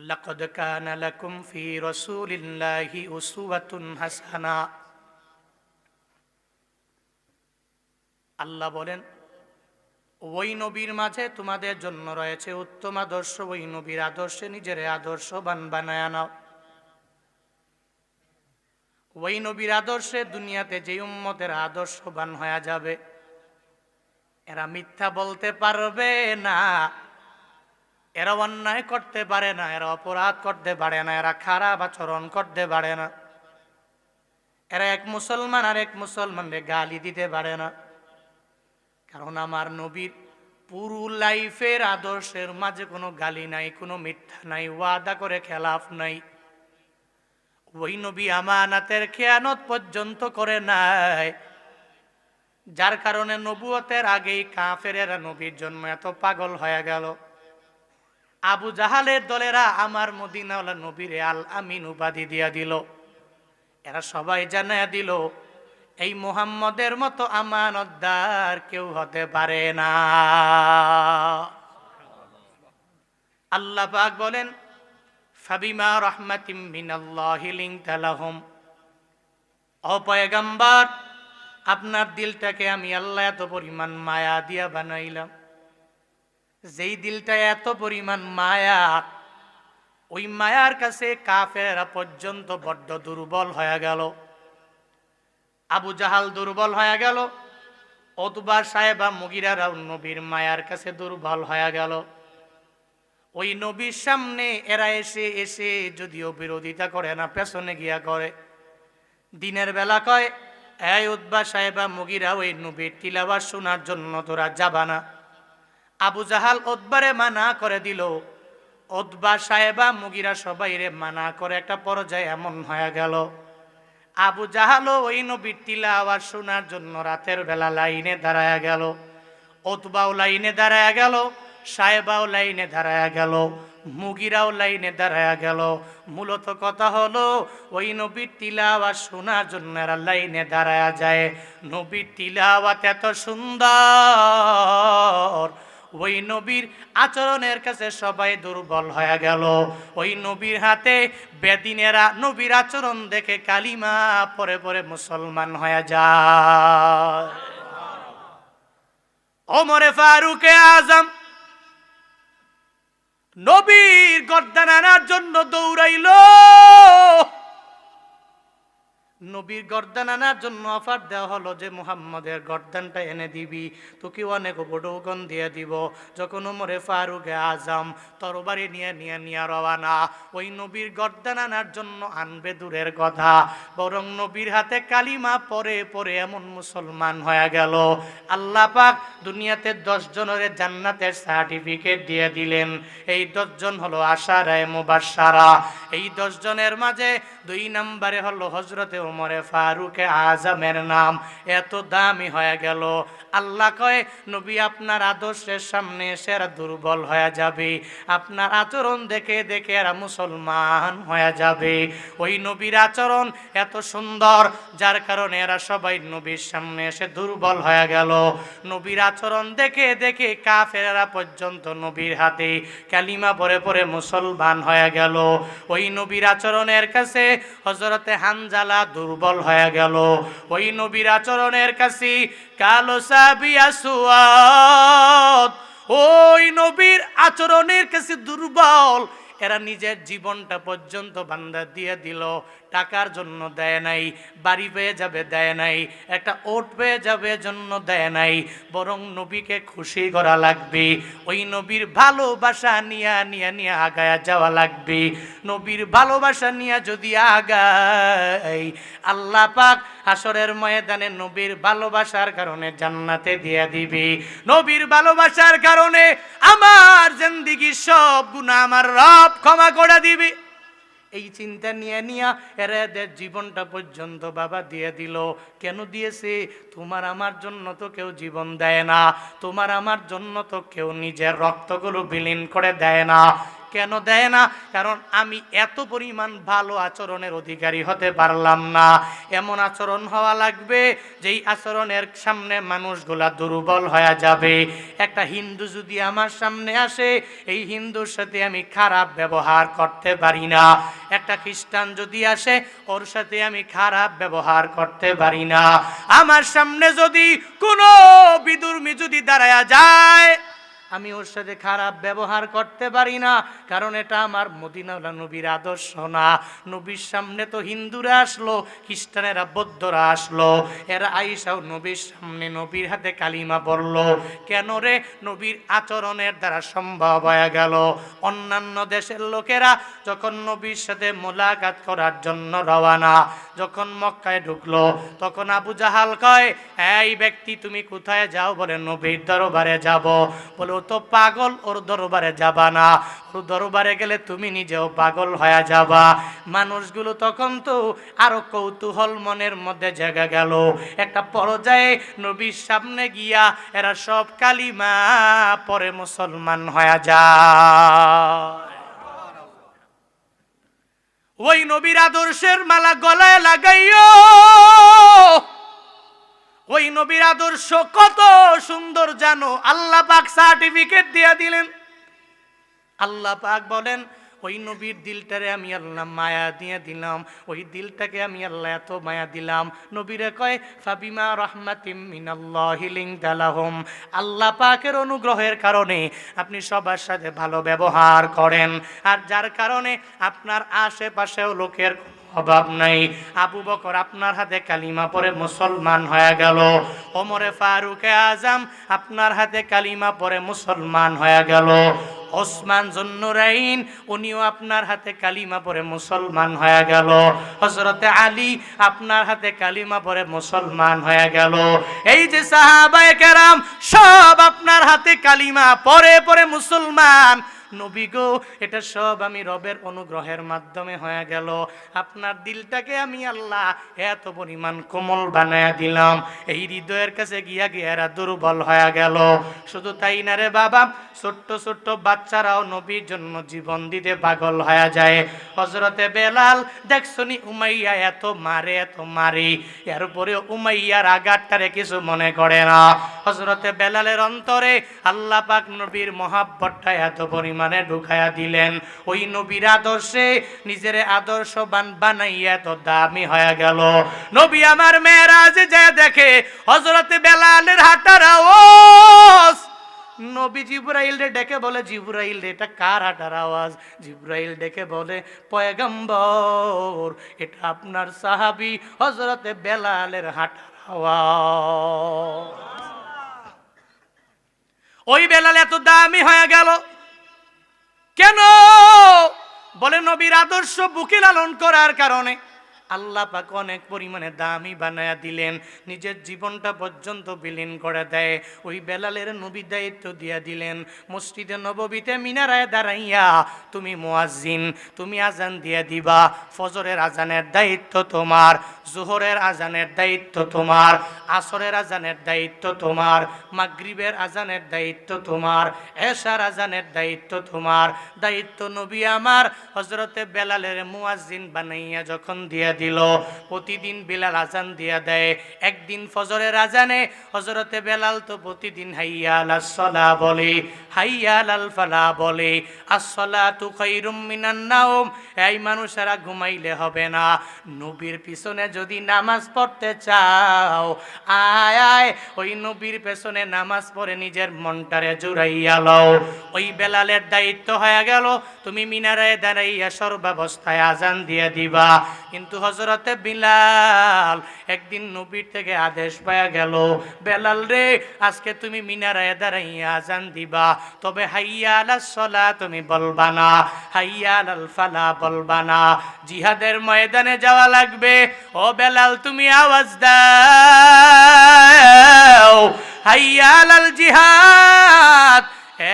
লাকাদ কানা লাকুম ফি রাসূলিল্লাহি উসওয়াতুন হাসানা। আল্লাহ বলেন, ওই নবীর মাঝে তোমাদের জন্য রয়েছে উত্তম আদর্শ। ওই নবীর আদর্শে নিজের আদর্শবান বানায় নাও। ওই নবীর আদর্শে দুনিয়াতে যে উম্মতের আদর্শবান হয়ে যাবে, এরা মিথ্যা বলতে পারবে না, এরা অন্যায় করতে পারে না, এরা অপরাধ করতে পারে না, এরা খারাপ আচরণ করতে পারে না, এরা এক মুসলমান আর এক মুসলমানকে গালি দিতে পারে না। কারণ আমার নবীর পুরো লাইফের আদর্শের মাঝে কোনো গালি নাই, কোনো মিথ্যা নাই, ওয়াদা করে খেলাফ নাই। ওই নবী আমানাতের খেয়ানত পর্যন্ত করে নাই, যার কারণে নবুয়তের আগেই কাফেরেরা নবীর জন্য এত পাগল হয়ে গেল। আবু জাহালের দলেরা আমার মদিনাওয়ালা নবীরে আল আমিন উপাধি দিয়া দিল। এরা সবাই জানায়া দিল, এই মুহাম্মদের মতো আমানতদার কেউ হতে পারে না। আল্লাহ পাক বলেন, ফাবিমা রাহমাতিম মিনাল্লাহি লিনতা লাহুম। ও পয়গম্বর, আপনার দিলটাকে আমি আল্লাহ এত পরিমাণ মায়া দিয়া বানাইলাম, যেই দিলটা এত পরিমাণ মায়া, ওই মায়ার কাছে কাফেররা পর্যন্ত বড্ড দুর্বল হয়ে গেল। আবু জাহাল দুর্বল হয়ে গেল, উতবা সাহেবা মুগিরারাও নবীর মায়ার কাছে দুর্বল হয়ে গেল। ওই নবীর সামনে এরা এসে এসে যদিও বিরোধিতা করে না, পেছনে গিয়া করে। দিনের বেলা কয়, এই উতবা সাহেবা মুগিরা, ওই নবীর তিলাওয়াত শোনার জন্য তোরা যাবা না। আবু জাহাল উতবারে মানা করে দিল, উতবা সাহেবা মুগিরা সবাইরে মানা করে একটা পর্যায়ে এমন হয়ে গেল, আবু জাহালও ওই নবীর তিলাওয়াত শোনার জন্য রাতের বেলা লাইনে দাঁড়ায়া গেল। উতবাও লাইনে দাঁড়ায়া গেল, সাহেবাও লাইনে দাঁড়ায়া গেল, মুগিরাও লাইনে দাঁড়ায়া গেল। মূলত কথা হলো, ওই নবীর তিলাওয়াত শোনার জন্য এরা লাইনে দাঁড়ায়া যায়। নবীর তিলাওয়াত এত সুন্দর, ওই নবীর আচরণের কাছে সবাই দুর্বল হয়ে গেল। ওই নবীর হাতে বেদিনেরা নবীর আচরণ দেখে কালিমা পরে পরে মুসলমান হয়ে যায়। ওমরে ফারুকে আজম নবীর গর্দান আনার জন্য দৌড়াইল। নবীর গর্দান আনার জন্য অফার দেওয়া হলো যে মুহাম্মদের গর্দানটা এনে দিবি, তোকে অনেক বড়গন দিয়ে দিব। যখন ওমরে ফারুক আজম তরবারি নিয়ে রওয়ানা, ওই নবীর গর্দান আনার জন্য আনবে দূরের কথা, বরং নবীর হাতে কালিমা পরে পরে এমন মুসলমান হয়ে গেল, আল্লাহ পাক দুনিয়াতে 10 জনের জান্নাতের সার্টিফিকেট দিয়ে দিলেন। এই 10 জন হলো আশারায়ে মুবাশশারা। এই 10 জনের মাঝে 2 নম্বরে হলো হযরতে ওমরে ফারুক আজমের নাম। এত দামি হয়ে গেল। আল্লাহ কয়, নবী আপনার আদর্শের সামনে এসে এরা দুর্বল হয়ে যাবে, আপনার আচরণ দেখে দেখে এরা মুসলমান হয়ে যাবে। ওই নবীর আচরণ এত সুন্দর, যার কারণে এরা সবাই নবীর সামনে এসে দুর্বল হয়ে গেল। নবীর আচরণ দেখে দেখে কাফেররা পর্যন্ত নবীর হাতে কালিমা পরে পরে মুসলমান হয়ে গেল। ওই নবীর আচরণের কাছে হযরতে হানজালা দুর্বল হয়ে গেল। ওই নবীর আচরণের কাছে কালো সাবি আসওয়াদ, ওই নবীর আচরণের কাছে দুর্বল, এরা নিজের জীবনটা পর্যন্ত বান্দা দিয়ে দিল। টাকার জন্য দেয় নাই, বাড়ি পেয়ে যাবে দেয় নাই, একটা ওট পেয়ে যাবে জন্য দেয় নাই, বরং নবীকে খুশি করা লাগবে। ওই নবীর ভালোবাসা নিয়ে আগায়া যাওয়া লাগবে। নবীর ভালোবাসা নিয়ে যদি আগাই, আল্লাহ পাক হাসরের ময়দানে নবীর ভালোবাসার কারণে জান্নাতে দিয়ে দিবে। নবীর ভালোবাসার কারণে আমার জিন্দেগির সব গুনাহ আমার রব ক্ষমা করে দিবে। এই চিন্তা নিয়ে এদের জীবনটা পর্যন্ত বাবা দিয়ে দিল। কেন দিয়েছে? তোমার আমার জন্য তো কেউ জীবন দেয় না, তোমার আমার জন্য তো কেউ নিজের রক্তগুলো বিলীন করে দেয় না। কেন দেয় না? কারণ আমি এত পরিমাণ ভালো আচরণের অধিকারী হতে পারলাম না। এমন আচরণ হওয়া লাগবে যেই আচরণের সামনে মানুষগুলা দুর্বল হয়ে যাবে। একটা হিন্দু যদি আমার সামনে আসে, এই হিন্দুর সাথে আমি খারাপ ব্যবহার করতে পারি না। একটা খ্রিস্টান যদি আসে, ওর সাথে আমি খারাপ ব্যবহার করতে পারি না। আমার সামনে যদি কোনো বিধর্মী যদি দাঁড়ায়া যায়, আমি ওর সাথে খারাপ ব্যবহার করতে পারি না, কারণ এটা আমার মদিনাওয়ালা নবীর আদর্শ না। নবীর সামনে তো হিন্দুরা আসলো, খ্রিস্টানেরা বৌদ্ধরা আসলো, এরা আইসাও নবীর সামনে নবীর হাতে কালিমা পড়লো। কেন রে? নবীর আচরণের দ্বারা সম্ভব হয়ে গেল। অন্যান্য দেশের লোকেরা যখন নবীর সাথে মোলাকাত করার জন্য রওয়ানা, যখন মক্কায় ঢুকলো, তখন আবু জাহাল কয়, এই ব্যক্তি তুমি কোথায় যাও? বলে নবীর দরবারে যাব। বলে ও তো পাগল, ওর দরবারে যাবা না, ওর দরবারে গেলে তুমি নিজেও পাগল হয়ে যাবা। মানুষগুলো তখন তো আরো কৌতূহল মনের মধ্যে জেগে গেল। একটা পর্যায়ে নবীর সামনে গিয়া এরা সব কালিমা পরে মুসলমান হয়ে যায়। ওই নবীর আদর্শের মালা গলায় লাগাইও। ওই নবীর আদর্শ কত সুন্দর জানো? আল্লাহ পাক সার্টিফিকেট দিয়ে দিলেন। আল্লাহ পাক বলেন, ওই নবীর দিলটারে আমি আল্লাহ মায়া দিয়ে দিলাম। ওই দিলটাকে আমি আল্লাহ এত মায়া দিলাম, নবীরে কয় ফাবিমা রাহমাতিম মিনাল্লাহি লিনতা লাহুম। আল্লাহ পাকের অনুগ্রহের কারণে আপনি সবার সাথে ভালো ব্যবহার করেন, আর যার কারণে আপনার আশেপাশেও লোকের অভাব নাই। আবু বকর আপনার হাতে কালিমা পড়ে মুসলমান হয়ে গেল। ওমরে ফারুকে আজম আপনার হাতে কালিমা পড়ে মুসলমান হয়ে গেল। ওসমান জুন্নুরাইন উনিও আপনার হাতে কালিমা পড়ে মুসলমান হয়ে গেল। হযরতে আলী আপনার হাতে কালিমা পড়ে মুসলমান হয়ে গেল। এই যে সাহাবায়ে কেরাম সব আপনার হাতে কালিমা পড়ে পড়ে মুসলমান। নবী গো, এটা সব আমি রবের অনুগ্রহের মাধ্যমে হয়ে গেল। আপনার দিলটাকে আমি আল্লাহ এত পরিমাণ কোমল বানায়া দিলাম, এই হৃদয়ের কাছে গিয়া গিয়া এরা দুর্বল হয়ে গেল। শুধু তাই না রে বাবা, ছোট্ট ছোট্ট বাচ্চারাও নবীর জন্য জীবন দিতে পাগল হয়ে যায়। হযরতে বেলাল দেখছনি উমাইয়া এত মারে এত মারে, এরপরে উমাইয়ার আঘাতটারে কিছু মনে করে না। হযরতে বেলালের অন্তরে আল্লাহ পাক নবীর মহাব্বতটা এত পরিমাণে ঢুকায়া দিলেন। ওই নবীর আদর্শে নিজের আদর্শবান বানাইয়া এত দামি হয়ে গেল। নবী আমার মেরাজে যায় দেখে হযরতে বেলালের হাঁটার আওয়াজ। নবী জিবরাইল রে ডেকে বলে, জিবরাইল রে এটা কার হাঁটার আওয়াজ? জিবরাইল ডেকে বলে, পয়গম্বর এটা আপনার সাহাবী হযরতে বেলালের হাঁটার আওয়াজ। ওই বেলাল এত দামি হয়ে গেল কেন? বলে নবীর আদর্শ বুকে লালন করার কারণে আল্লাহ পাক অনেক পরিমাণে দামি বানায়া দিলেন, নিজের জীবনটা পর্যন্ত বিলীন করে দেয়। ওই বেলালের নবী দায়িত্ব দিয়া দিলেন, মসজিদে নববীতে মিনারায় দাঁড়াইয়া তুমি মুয়াজ্জিন, তুমি আজান দিয়ে দিবা। ফজরের আজানের দায়িত্ব তোমার, জোহরের আজানের দায়িত্ব তোমার, আসরের আজানের দায়িত্ব তোমার, মাগরিবের আজানের দায়িত্ব তোমার, এশার আজানের দায়িত্ব তোমার। দায়িত্ব নবী আমার হযরতে বেলালের মুয়াজ্জিন বানাইয়া যখন দিয়া দিল, প্রতিদিন বেলাল আজান দিয়া দেয়। একদিন ফজরের আজানে হযরতে বেলাল তো প্রতিদিন হাইয়া আলাস সালাহ বলে, হাইয়া আলাল ফালাহ বলে, আসসালাতু খায়রুম মিনান নাওম। এই মানুষেরা ঘুমাইলে হবে না, নবীর পিছনে যদি নামাজ পড়তে চাও আয় আয় ওই নবীর পেছনে নামাজ পড়ে নিজের মনটারে জুড়াইয়া লও। ওই বেলালের দায়িত্ব হয়ে গেল তুমি মিনারায় দাঁড়াইয়া সর্বাবস্থায় আজান দিয়ে দিবা। কিন্তু হযরতে বিলাল একদিন নবীর থেকে আদেশ পাওয়া গেল, বেলাল রে আজকে তুমি মিনারায় দাঁড়াইয়া আজান দিবা, তবে হাইয়া আলাস সালাহ তুমি বলবা না, হাইয়া আলাল ফালাহ বলবা না। জিহাদের ময়দানে যাওয়া লাগবে, ও বেলাল তুমি আওয়াজ দাও হাইয়া আলাল জিহাদ।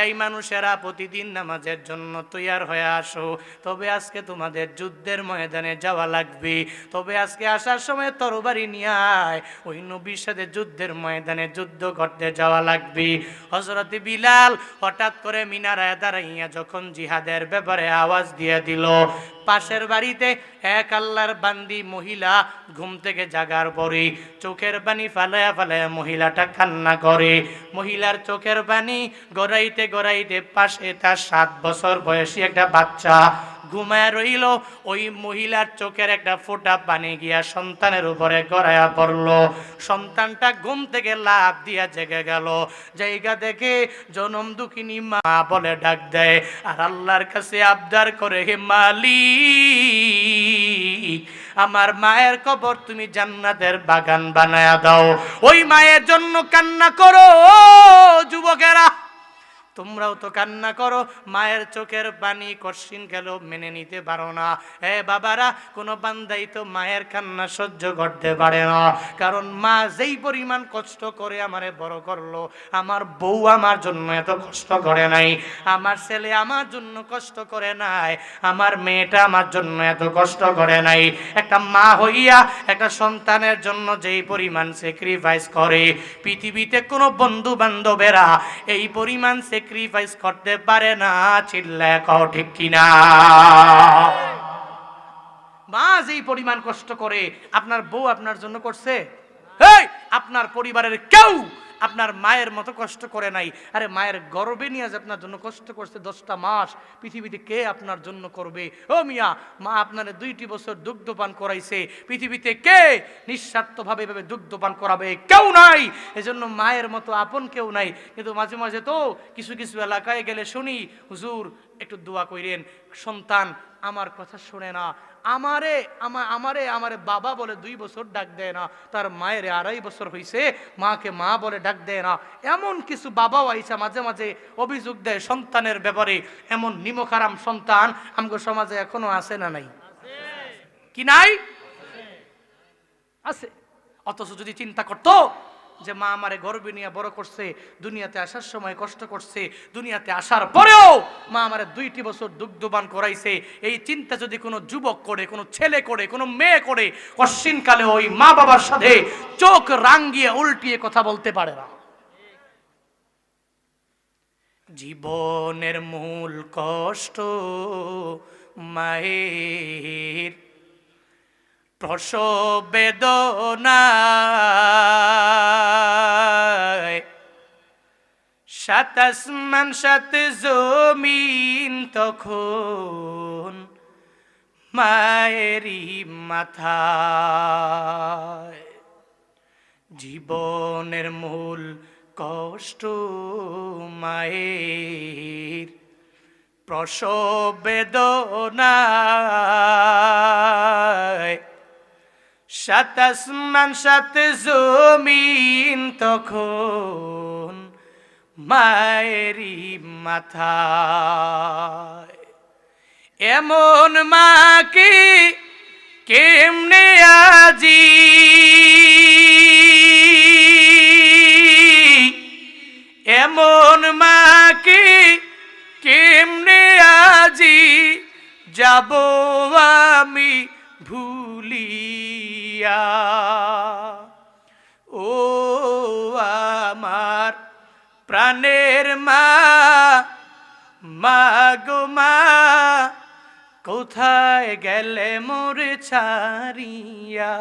এই মানুষেরা প্রতিদিন নামাজের জন্য তৈয়ার হয়ে আসো, তবে আজকে তোমাদের যুদ্ধের ময়দানে যাওয়া লাগবে, তবে আজকে আসার সময় তরবারি নিয়ে আয়, ওই নবীর সাথে যুদ্ধের ময়দানে যুদ্ধ করতে যাওয়া লাগবে। হযরত বিলাল হঠাৎ করে মিনারায় দাঁড়াইয়া যখন জিহাদের ব্যাপারে আওয়াজ দিয়ে দিল, পাশের বাড়িতে এক আল্লাহর বান্দি মহিলা ঘুম থেকে জাগার পরে চোখের পানি ফালায়া ফালায়া মহিলাটা কান্না করে। মহিলার চোখের পানি গড়াইতে গড়াইতে পাশে তার 7 বছর বয়সী একটা বাচ্চা ঘুমায় রইল। ওই মহিলার চোখের একটা ফোঁটা পানি গিয়া সন্তানের উপরে গড়াইয়া পড়লো। সন্তানটা ঘুম থেকে লাফ দিয়া জেগে গেল, জায়গা দেখে জনম দুঃখিনী মা বলে ডাক দেয়, আর আল্লাহর কাছে আবদার করে, হে মালিক, আমার মায়ের কবর তুমি জান্নাতের বাগান বানায়া দাও। ওই মায়ের জন্য কান্না করো যুবকেরা, তোমরাও তো কান্না করো। মায়ের চোখের পানি কঠিন গেল মেনে নিতে পারো না। এ বাবারা, কোনো বান্দাই তো মায়ের কান্না সহ্য করতে পারে না, কারণ মা যেই পরিমাণ কষ্ট করে আমারে বড় করলো, আমার বউ আমার জন্য এত কষ্ট করে নাই, আমার ছেলে আমার জন্য কষ্ট করে নাই, আমার মেয়েটা আমার জন্য এত কষ্ট করে নাই। একটা মা হইয়া একটা সন্তানের জন্য যেই পরিমাণ স্যাক্রিফাইস করে, পৃথিবীতে কোনো বন্ধু বান্ধবেরা এই পরিমাণ স্যাক্রিফাইস করতে পারে না। চিল্লায় কও ঠিক কিনা? মা যেই পরিমাণ কষ্ট করে, আপনার বউ আপনার জন্য করছে? এই আপনার পরিবারের কেউ আপনার মায়ের মতো কষ্ট করে নাই। আরে মায়ের গর্ভে নিয়ে যে আপনার জন্য কষ্ট করছে 10টা মাস, পৃথিবীতে কে আপনার জন্য করবে? ও মিয়া, মা আপনার 2টি বছর দুগ্ধপান করাইছে, পৃথিবীতে কে নিঃস্বার্থভাবে ভাবে দুগ্ধপান করাবে? কেউ নাই। এজন্য মায়ের মতো আপন কেউ নাই। কিন্তু মাঝে মাঝে তো কিছু কিছু এলাকায় গেলে শুনি, হুজুর একটু দোয়া কইরেন, সন্তান আমার কথা শুনে না, আমারে বাবা বলে 2 বছর ডাক দেয় না, তার মায়ের 2.5 বছর হয়েছে মাকে মা বলে ডাক দেয় না। এমন কিছু বাবাও আইসা মাঝে মাঝে অভিযোগ দেয় সন্তানের ব্যাপারে। এমন নিমখারাম সন্তান আমগো সমাজে এখনো আছে না নাই? কি নাই? আছে। অথচ যদি চিন্তা করতো যে মা আমারে গর্বে নিয়ে বড় করছে, দুনিয়াতে আসার সময় কষ্ট করছে, দুনিয়াতে আসার পরেও মা আমারে 2টি বছর দুগ্ধপান করাইছে, এই চিন্তা যদি কোনো যুবক করে, কোনো ছেলে করে, কোনো মেয়ে করে, কশ্চিনকালে ওই মা বাবার সাথে চোখ রাঙ্গিয়ে উল্টিয়ে কথা বলতে পারে না। জীবনের মূল কষ্ট মায়ের, প্রসব বেদনায় 7 আসমান 7 জমিন তখন মায়েরই মাথায়। জীবনের মূল কষ্ট মায়ের, প্রসব বেদনায় 7 আসমান 7 জমিন তখন মায়েরই মাথায়। এমন মাকে কেমনে আজি এমন মাকে কেমনে আজি যাব আমি ভুলিয়া। ও আমার প্রাণের মা, মা গো মা, কোথায় গেলে মোরে ছাড়িয়া?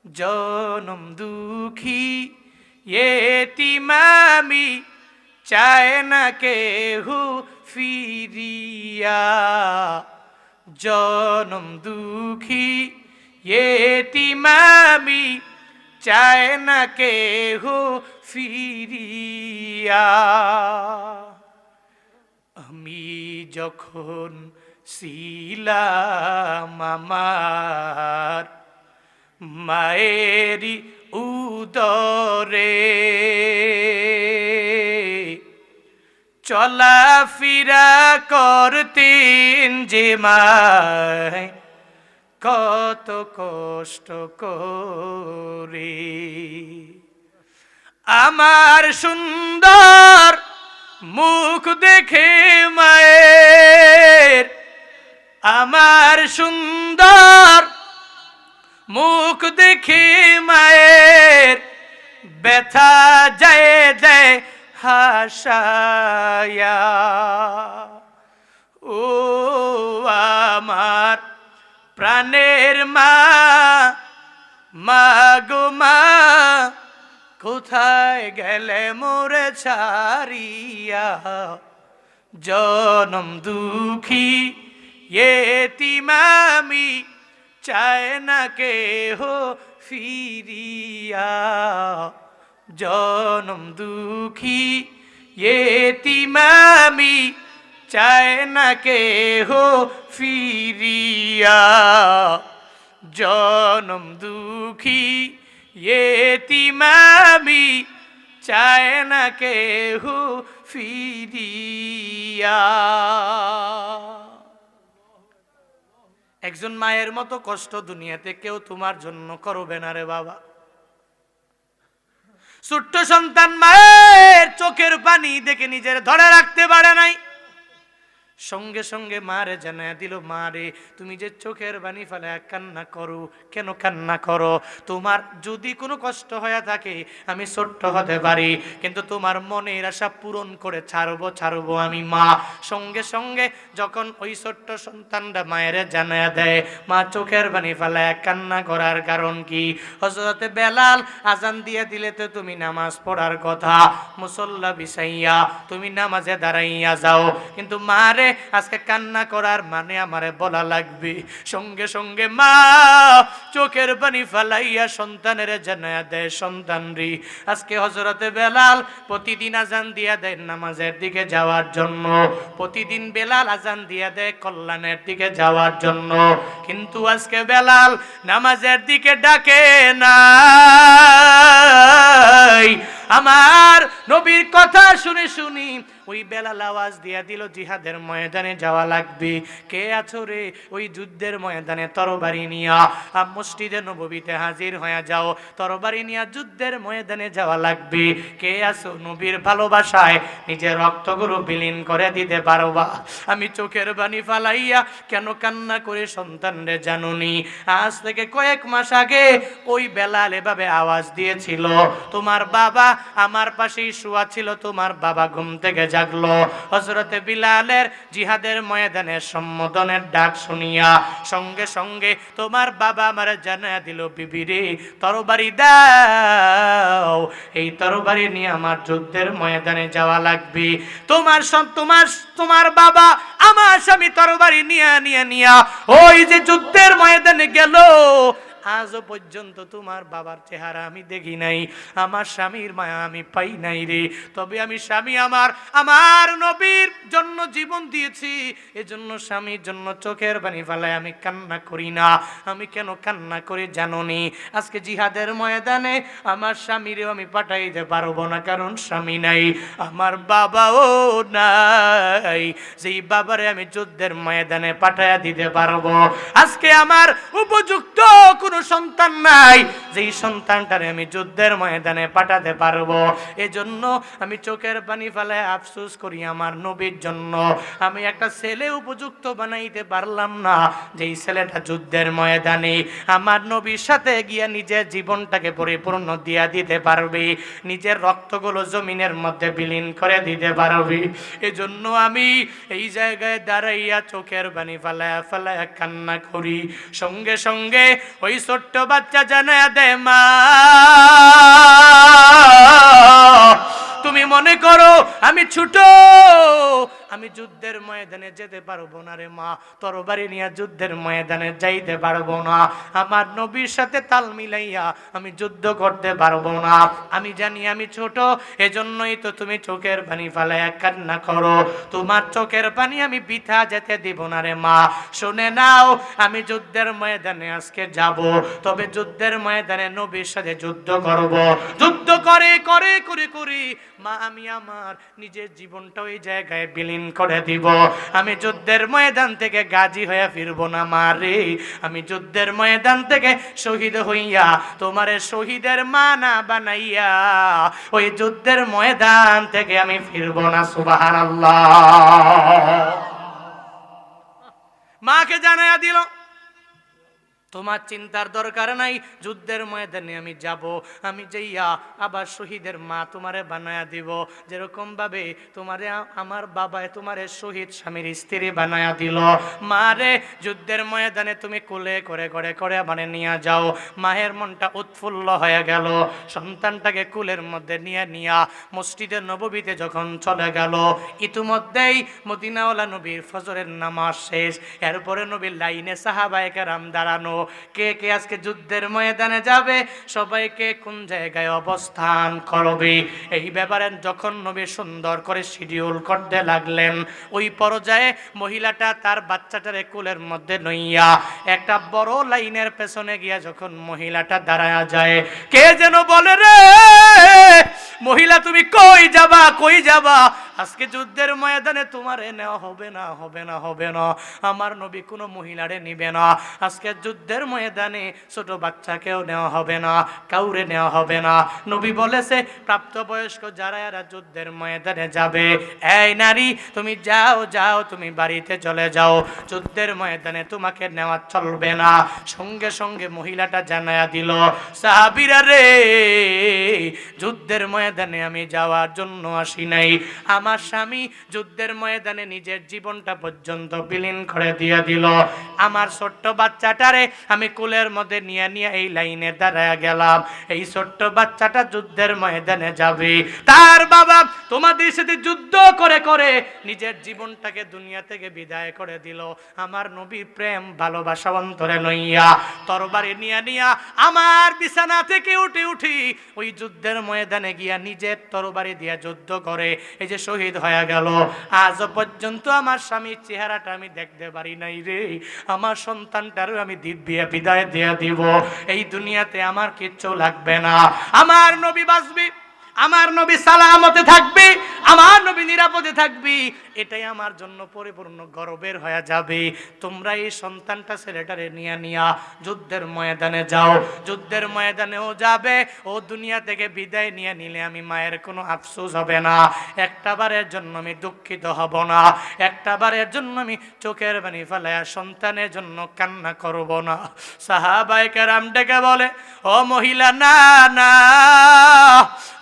জনম দুঃখী এতিম আমি, চায় না কেহু ফিরিয়া। জনম দুঃখী এতিম আমি, চায় না কেহু ফিরিয়া। আমি যখন ছিলাম আমার মায়েরই উদরে, চলাফেরা করতেন যে মায় কত কষ্ট করে। আমার সুন্দর মুখ দেখে মায়ের আমার সুন্দর, মুখ দেখে মায়ের ব্যথা যায় দেয় হাসায়া। ও আমার প্রাণের মা, মা গো মা, কোথায় গেলে মোরে ছাড়িয়া। জনম দুঃখী এতিম আমি, চায় না কেহ ফিরিয়া। জনম দুঃখী এতিম আমি, চায় না কেহ ফিরিয়া। জনম দুঃখী এতিম আমি, চায় না কেহ ফিরিয়া। একজন মায়ের মতো কষ্ট দুনিয়াতে কেউ তোমার জন্য করবে না রে বাবা। ছোট্ট সন্তান মায়ের চোখের পানি দেখে নিজের ধরে রাখতে পারে নাই, সঙ্গে সঙ্গে মারে জানায় দিল, মারে তুমি যে চোখের পানি ফেলে কান্না করো, কেন কান্না করো? তোমার যদি কোনো কষ্ট হয়ে থাকে আমি ছোট্ট হতে পারি, কিন্তু তোমার মনের আশা পূরণ করে ছাড়বো আমি মা। সঙ্গে সঙ্গে যখন ওই ছোট্ট সন্তানটা মায়ের জানায় দেয়, মা চোখের পানি ফেলে কান্না করার কারণ কি? হযরতে বেলাল আজান দিয়ে দিলে তো তুমি নামাজ পড়ার কথা, মুসল্লা বিছাইয়া তুমি নামাজে দাঁড়াইয়া যাও, কিন্তু মারে আজকে কান্না করার মানে আমারে বলা লাগবে। সঙ্গে সঙ্গে মা চোখের পানি ফালাইয়া সন্তানের জানায়া দেয়, সন্তান রে আজকে হযরতে বেলাল প্রতিদিন আজান দিয়া দেয় নামাজের দিকে যাওয়ার জন্য, প্রতিদিন বেলাল আজান দিয়া দেয় কল্যাণের দিকে যাওয়ার জন্য, কিন্তু আজকে বেলাল নামাজের দিকে ডাকে না। আমার নবীর কথা শুনে শুনি ওই বেলাল আওয়াজ দিয়া দিল, জিহাদের ময়দানে যাওয়া লাগবে। কে আছো রে? ওই যুদ্ধের ময়দানে তরবারি নিয়া মসজিদে নববীতে হাজির হয়ে যাও, তরবারি নিয়া যুদ্ধের ময়দানে যাওয়া লাগবে। কে আছো? নবীর ভালোবাসায় নিজের রক্তগুলো বিলীন করে দিতে পারবা। আমি চোখের পানি ফালাইয়া কেন কান্না করে সন্তান রে জানুনি? আজ থেকে কয়েক মাস আগে ওই বেলাল এভাবে আওয়াজ দিয়েছিল, তোমার বাবা আমার পাশেই শোয়া ছিল, তোমার বাবা ঘুম থেকে জাগলো। হযরতে বিলালের জিহাদের ময়দানে সম্বোধনের ডাক শুনিয়া সঙ্গে সঙ্গে তোমার বাবা আমারে জানায়া দিল, বিবি রে তরবারি দাও, এই তরবারি নিয়ে আমার যুদ্ধের ময়দানে যাওয়া লাগবে। তোমার বাবা আমার স্বামী তরবারি নিয়া ওই যে যুদ্ধের ময়দানে গেল, আজও পর্যন্ত তোমার বাবার চেহারা আমি দেখি নাই, আমার স্বামীর মায়া আমি পাই নাই রে। তবে আমি স্বামী আমার নবীর জন্য জীবন দিয়েছি, এজন্য স্বামীর জন্য চোখের পানি ফেলায় আমি কান্না করি না। আমি কেন কান্না করে জানোনি? আজকে জিহাদের ময়দানে আমার স্বামীরেও আমি পাঠাইতে পারবো না, কারণ স্বামী নাই, আমার বাবাও নাই, যেই বাবারে আমি যুদ্ধের ময়দানে পাঠাইয়া দিতে পারবো। আজকে আমার উপযুক্ত কোনো সন্তান নাই যেই সন্তানটারে আমি যুদ্ধের ময়দানে পাঠাতে পারবো। এজন্য আমি চোখের পানি ফেলায় আফসোস করি আমার নবীর জন্য। আমি একটা ছেলে উপযুক্ত বানাইতে পারলাম না যেই ছেলেটা যুদ্ধের ময়দানে আমার নবীর সাথে গিয়া নিজের জীবনটাকে পরিপূর্ণ দিয়া দিতে পারবে, নিজের রক্তগুলো জমিনের মধ্যে বিলীন করে দিতে পারবে। এজন্য আমি এই জায়গায় দাঁড়াইয়া চোখের পানি ফেলায় কান্না করি। সঙ্গে সঙ্গে ওই ছোট্ট বাচ্চা জানায়া দেয়, মা তুমি মনে করো আমি ছোট, আমি যুদ্ধের ময়দানে যেতে পারবো না রে মা, তরবারি নিয়ে যুদ্ধের ময়দানে যাইতে পারবো না, আমার নবীর সাথে তাল মিলাইয়া আমি যুদ্ধ করতে পারবো না। আমি জানি আমি ছোট, এজন্যই তো তুমি চোখের পানি ফেলাইয়া কান্না করো। তোমার চোখের পানি আমি বৃথা যেতে দিব না রে মা। শুনে নাও, আমি যুদ্ধের ময়দানে আজকে যাব, তবে যুদ্ধের ময়দানে নবীর সাথে যুদ্ধ করব। যুদ্ধ করে করে করে করে মা আমি আমার নিজের জীবনটা ওই জায়গায় বিলীন বিলীন করে দিব। আমি যুদ্ধের ময়দান থেকে গাজী হয়ে ফিরবো না মারে, আমি যুদ্ধের ময়দান থেকে শহীদ হইয়া তোমারে শহীদের মা না বানাইয়া ওই যুদ্ধের ময়দান থেকে আমি ফিরবো না। সুবহানাল্লাহ। মাকে জানাইয়া দিল তোমার চিন্তার দরকার নাই, যুদ্ধের ময়দানে আমি যাব, আমি যাইয়া আবার শহীদের মা তোমারে বানায়া দিব, যেরকম ভাবে তোমারে আমার বাবায় তোমারে শহীদ স্বামীর স্ত্রী বানায়া দিল। মারে যুদ্ধের ময়দানে তুমি কোলে করে করে করে মানে নিয়ে যাও। মায়ের মনটা উৎফুল্ল হয়ে গেল, সন্তানটাকে কুলের মধ্যে নিয়া মসজিদে নববীতে যখন চলে গেল, ইতিমধ্যেই মদিনাওয়ালা নবীর ফজরের নামাজ শেষ। এরপরে নবীর লাইনে সাহাবায়ে কেরাম দাঁড়ানো, কে কে আজকে যুদ্ধের ময়দানে যাবে, সবাইকে কোন জায়গায় অবস্থান করবে, এই ব্যাপারে যখন নবী সুন্দর করে শিডিউল করতে লাগলেন, ওই পর্যায়ে মহিলাটা তার বাচ্চাটারে কোলের মধ্যে নইয়া একটা বড় লাইনের পেছনে গিয়া যখন মহিলাটা দাঁড়ায়া যায়, কে যেন বলে রে মহিলা তুমি কই যাবা, কই যাবা, আজকে যুদ্ধের ময়দানে তোমারে নেওয়া হবে না, হবে না, হবে না। আমার নবী কোনো মহিলারে নিবে না, আজকে যুদ্ধের ময়দানে ছোট বাচ্চাকেও নেওয়া হবে না, কাউরে নেওয়া হবে না। নবী বলেছে প্রাপ্তবয়স্ক যারা এরা যুদ্ধের ময়দানে যাবে, এই নারী তুমি যাও যাও, তুমি বাড়িতে চলে যাও, যুদ্ধের ময়দানে তোমাকে নেওয়া চলবে না। সঙ্গে সঙ্গে মহিলাটা জানায়া দিল, সাহাবীরা রে যুদ্ধের ময়দানে আমি যাওয়ার জন্য আসি নাই, আমার স্বামী যুদ্ধের ময়দানে নিজের জীবনটা পর্যন্ত বিলীন করে দিয়ে দিল, আমার ছোট্ট বাচ্চাটারে আমি কোলের মধ্যে নিয়ে নিয়ে এই লাইনে দাঁড়ায় গেলাম, এই ছোট্ট বাচ্চাটা যুদ্ধের ময়দানে যাবে, তার বাবা তোমাদের সাথে যুদ্ধ করে করে নিজের জীবনটাকে দুনিয়া থেকে বিদায় করে দিল। আমার নবীর প্রেম ভালোবাসা অন্তরে লইয়া তরবারি নিয়ে নিয়া আমার বিছানা থেকে উঠে উঠি ওই যুদ্ধের ময়দানে গিয়া নিজের তরবারি দিয়া যুদ্ধ করে এই যে শহীদ হয়ে গেল। আজ পর্যন্ত আমার স্বামীর চেহারাটা আমি দেখতে পারি নাই রে, আমার সন্তানটারও আমি দিব্যা বিদায় দিয়ে দিব, এই দুনিয়াতে আমার কিচ্ছু লাগবে না, আমার নবী বাঁচবি, আমার নবী সালামতে থাকবি, আমার নবী নিরাপদে থাকবি, এটাই আমার জন্য পরিপূর্ণ গর্বের হয়ে যাবে। তোমরা এই সন্তানটা ছেলেটারে নিয়ে নিয়া যুদ্ধের ময়দানে যাও, যুদ্ধের ময়দানেও যাবে, ও দুনিয়া থেকে বিদায় নিয়ে নিলে আমি মায়ের কোনো আফসোস হবে না, একটা বারের জন্য আমি দুঃখিত হব না, একটা বারের জন্য আমি চোখের পানি ফেলায়া সন্তানের জন্য কান্না করব না। সাহাবায়ে কেরাম ডেকে বলে, ও মহিলা না না,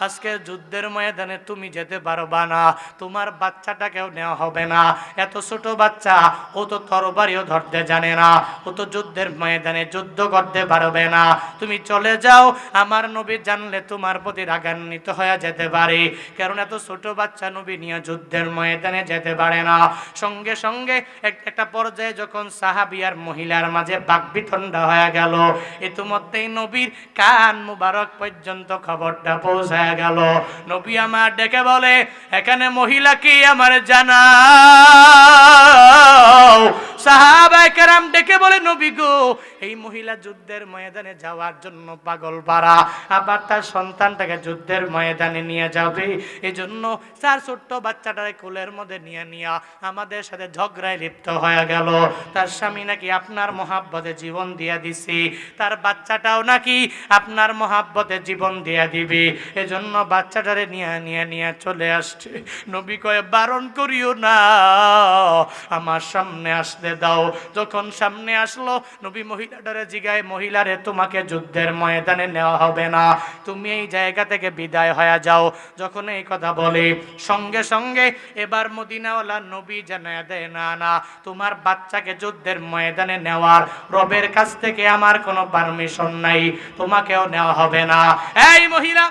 আজকে যুদ্ধের ময়দানে তুমি যেতে পারবা না, তোমার বাচ্চাটাকেও নেওয়া হবে না, এত ছোট বাচ্চা, ও তো তরবারিও ধরতে জানে না, ও তো যুদ্ধের ময়দানে যুদ্ধ করতে পারবে না, তুমি চলে যাও, আমার নবী জানলে তোমার প্রতি রাগান্বিত হয়ে যেতে পারে, কারণ এত ছোট বাচ্চা নবী নিয়ে যুদ্ধের ময়দানে যেতে পারে না। সঙ্গে সঙ্গে একটা পর্যায়ে যখন সাহাবী আর মহিলার মাঝে বাকবিতণ্ডা হয়ে গেল, ইতিমধ্যেই নবীর কান মুবারক পর্যন্ত খবরটা পৌঁছায় গেল। নবী আমার ডেকে বলে, এখানে মহিলা কি আমার জানাও। সাহাবায়ে কেরাম ডেকে বলে, নবী গো, এই মহিলা যুদ্ধের ময়দানে যাওয়ার জন্য পাগল পারা, আবার তার সন্তানটাকে যুদ্ধের ময়দানে নিয়ে যাবে, এই জন্য তার ছোট্ট বাচ্চাটাকে কোলের মধ্যে নিয়ে নিয়া আমাদের সাথে ঝগড়ায় লিপ্ত হয়ে গেল। তার স্বামী নাকি আপনার মহাব্বতে জীবন দিয়া দিছি, তার বাচ্চাটাও নাকি আপনার মহাব্বতে জীবন দিয়া দিবি, এজন্য বাচ্চাটারে নিয়ে নিয়ে নিয়ে চলে আসছে। নবী কয়ে, বারণ করিও না, আমার সামনে আসতে দাও। যখন সামনে আসলো, নবী মহিলাটারে জিগায়, মহিলারে তোমাকে যুদ্ধের ময়দানে নেওয়া হবে না, তুমি এই জায়গা থেকে বিদায় হয়ে যাও। যখন এই কথা বলে, সঙ্গে সঙ্গে এবার মদিনাওয়ালা নবী জানায় দেয়, না না, তোমার বাচ্চাকে যুদ্ধের ময়দানে নেওয়ার রবের কাছ থেকে আমার কোনো পারমিশন নাই, তোমাকেও নেওয়া হবে না। এই মহিলা,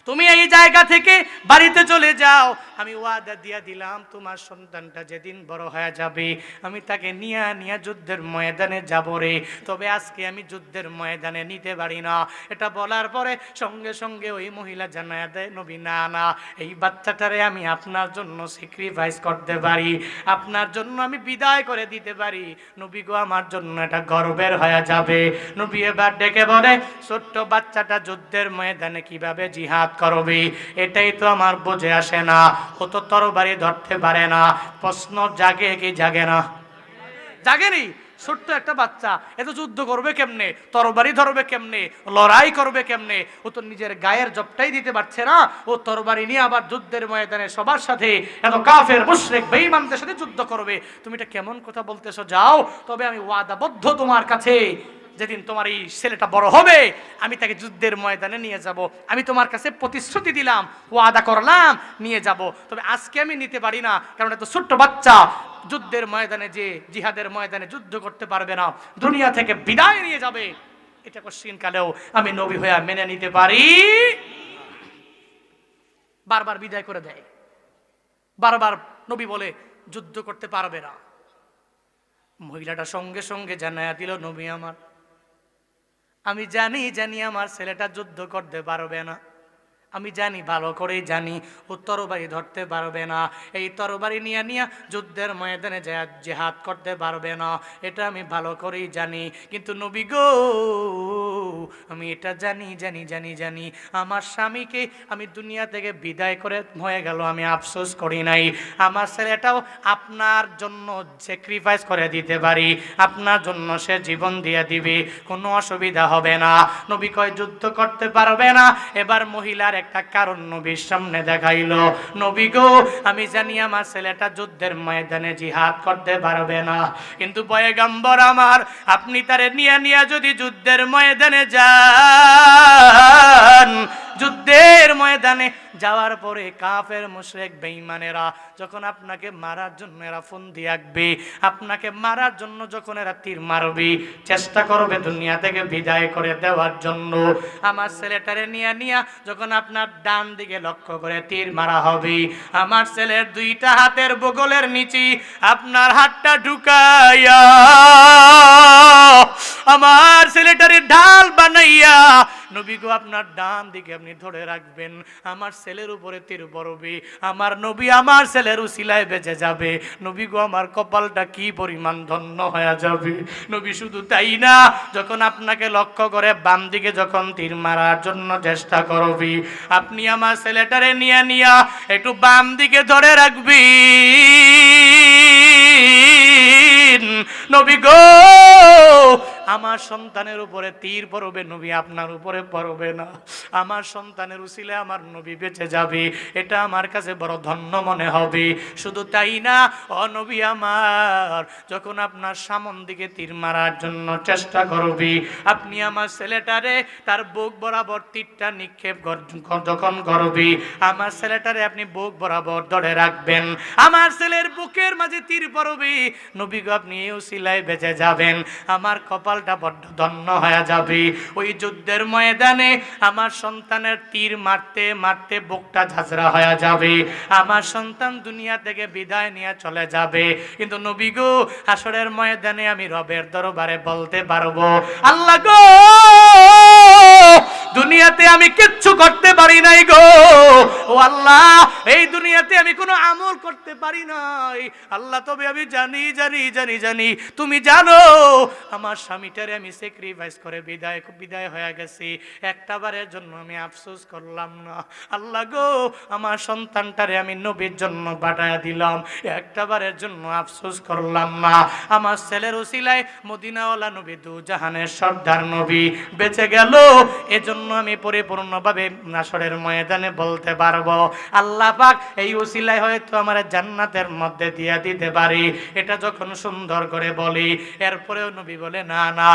তুমি এই জায়গা থেকে বাড়িতে চলে যাও, আমি ওয়াদা দিয়া দিলাম তোমার সন্তানটা যেদিন বড় হয়ে যাবে আমি তাকে নিয়ে নিয়ে যুদ্ধের ময়দানে যাব রে, তবে আজকে আমি যুদ্ধের ময়দানে নিতে পারি না। এটা বলার পরে সঙ্গে সঙ্গে ওই মহিলা জানায়া দেয়, নবী না না, এই বাচ্চাটারে আমি আপনার জন্য স্যাক্রিফাইস করতে পারি, আপনার জন্য আমি বিদায় করে দিতে পারি। নবী গো, আমার জন্য এটা গর্বের হয়ে যাবে। নবী এবার ডেকে বলে, ছোট্ট বাচ্চাটা যুদ্ধের ময়দানে কিভাবে জিহাদ জিহাদ করবি, এটাই তো আমার বুঝে আসে না। ও তো তরবারি ধরতে পারে না। প্রশ্ন জাগে কি জাগে না? জাগেনি। ছোট্ট একটা বাচ্চা এত যুদ্ধ করবে কেমনে, তরবারি ধরবে কেমনে, লড়াই করবে কেমনে? ও তো নিজের গায়ের জবটাই দিতে পারছে না, ও তরবারি নিয়ে আবার যুদ্ধের ময়দানে সবার সাথে এত কাফের মুশরিক বেঈমানদের সাথে যুদ্ধ করবে। তুমি এটা কেমন কথা বলতেছো? যাও, তবে আমি ওয়াদাবদ্ধ তোমার কাছে, যেদিন তোমার এই ছেলেটা বড় হবে আমি তাকে যুদ্ধের ময়দানে নিয়ে যাব। আমি তোমার কাছে প্রতিশ্রুতি দিলাম, ওয়াদা করলাম নিয়ে যাব। তবে আজকে আমি নিতে পারি না, কারণ এত ছোট্ট বাচ্চা যুদ্ধের ময়দানে, যে জিহাদের ময়দানে যুদ্ধ করতে পারবে না, দুনিয়া থেকে বিদায় নিয়ে যাবে। এটা কশিনকালেও আমি নবী হয়ে মেনে নিতে পারি? বারবার বিদায় করে দেয়, বারবার নবী বলে যুদ্ধ করতে পারবে না। মহিলাটা সঙ্গে সঙ্গে জানায়া দিল, নবী আমার, আমি জানি আমার ছেলেটা যুদ্ধ করতে পারবে না। আমি জানি, ভালো করেই জানি ও তরবারি ধরতে পারবে না। এই তরবারি নিয়ে নিয়ে যুদ্ধের ময়দানে জিহাদ করতে পারবে না, এটা আমি ভালো করেই জানি। কিন্তু নবী গো, আমি এটা জানি আমার স্বামীকে আমি দুনিয়া থেকে বিদায় করে হয়ে গেল, আমি আফসোস করি নাই। আমার ছেলেটাও আপনার জন্য স্যাক্রিফাইস করে দিতে পারি, আপনার জন্য সে জীবন দিয়ে দিবে, কোনো অসুবিধা হবে না। নবী কয় যুদ্ধ করতে পারবে না। এবার মহিলার একটা কারণ নবীর সামনে দেখাইল, নবী গো, আমি জানি আমার ছেলেটা যুদ্ধের ময়দানে জিহাদ করতে পারবে না, কিন্তু পয়গম্বর আমার, আপনি তারে নিয়ে যদি যুদ্ধের ময়দানে যান, যুদ্ধের ময়দানে যাওয়ার পরে কাফের মুশরিক বেঈমানেরা যখন আপনাকে মারার জন্য এরা ফন্দি আঁকবে, আপনাকে মারার জন্য যখন এরা তীর মারবে, চেষ্টা করবে দুনিয়া থেকে বিদায় করে দেওয়ার জন্য, আমার ছেলেটারে নিয়ে যখন আপনার ডান দিকে লক্ষ্য করে তীর মারা হবে, আমার ছেলের দুইটা হাতের বগলের নিচে আপনার হাতটা ঢুকাইয়া আমার ছেলেটারে ঢাল বানাইয়া নবী গো আপনার ডান দিকে আপনি ধরে রাখবেন, আমার ছেলের উপরে তীর পড়বে, আমার নবী আমার ছেলের উসিলায় বেঁচে যাবে। নবী গো আমার কপালটা কি পরিমাণ ধন্য হয়ে যাবে। নবী শুধু তাই না, যখন আপনাকে লক্ষ্য করে বাম দিকে যখন তীর মারার জন্য চেষ্টা করবি, আপনি আমার ছেলেটারে নিয়ে একটু বাম দিকে ধরে রাখবি, নবী গো আমার সন্তানের উপরে তীর পড়বে, নবী আপনার উপরে পড়বে না। আমার সন্তানের উসিলে আমার নবী বেঁচে যাবে, এটা আমার কাছে বড় ধন্য মনে হবে। শুধু তাই না, ও নবী আমার, যখন আপনার সামন দিকে তীর মারার জন্য চেষ্টা করবি, আপনি আমার ছেলেটারে তার বুক বরাবর তীরটা নিক্ষেপ যখন করবি, আমার ছেলেটারে আপনি বুক বরাবর ধরে রাখবেন, আমার ছেলের বুকের মাঝে তীর পড়বে, নবী গো আপনি এই উসিলায় বেঁচে যাবেন, আমার কপালটা বড্ড ধন্য হয়ে যাবে। ওই যুদ্ধের ময়দানে আমার সন্তানের তীর মারতে মারতে বুকটা ঝাঁঝরা হয়ে যাবে, আমার সন্তান দুনিয়া থেকে বিদায় নিয়ে চলে যাবে, কিন্তু নবী গো হাসরের ময়দানে আমি রবের দরবারে বলতে পারবো, আল্লাহ গো, দুনিয়াতে আমি কিচ্ছু করতে পারি নাই গো, ও আল্লাহ, এই দুনিয়াতে আমি কোনো আমল করতে পারি নাই আল্লাহ, তবে আমি জানি তুমি জানো আমার স্বামীটারে আমি স্যাক্রিফাইস করে বিদায় হয়ে গেছি, একটা বারের জন্য আমি আফসোস করলাম না। আল্লাহ গো, আমার সন্তানটারে আমি নবীর জন্য পাঠায়া দিলাম, একটা বারের জন্য আফসোস করলাম না। আমার ছেলের উসিলায় মদিনাওয়ালা নবী, দু জাহানের সর্দার নবী বেঁচে গেল, এজন্য আমি পরিপূর্ণভাবে হাসরের ময়দানে বলতে পারবো, আল্লাহ পাক এই উসিলায় হয়তো আমার জান্নাতের মধ্যে দিয়ে দিতে পারি। এটা যখন সুন্দর করে বলি, এরপরেও নবী বলে, না না,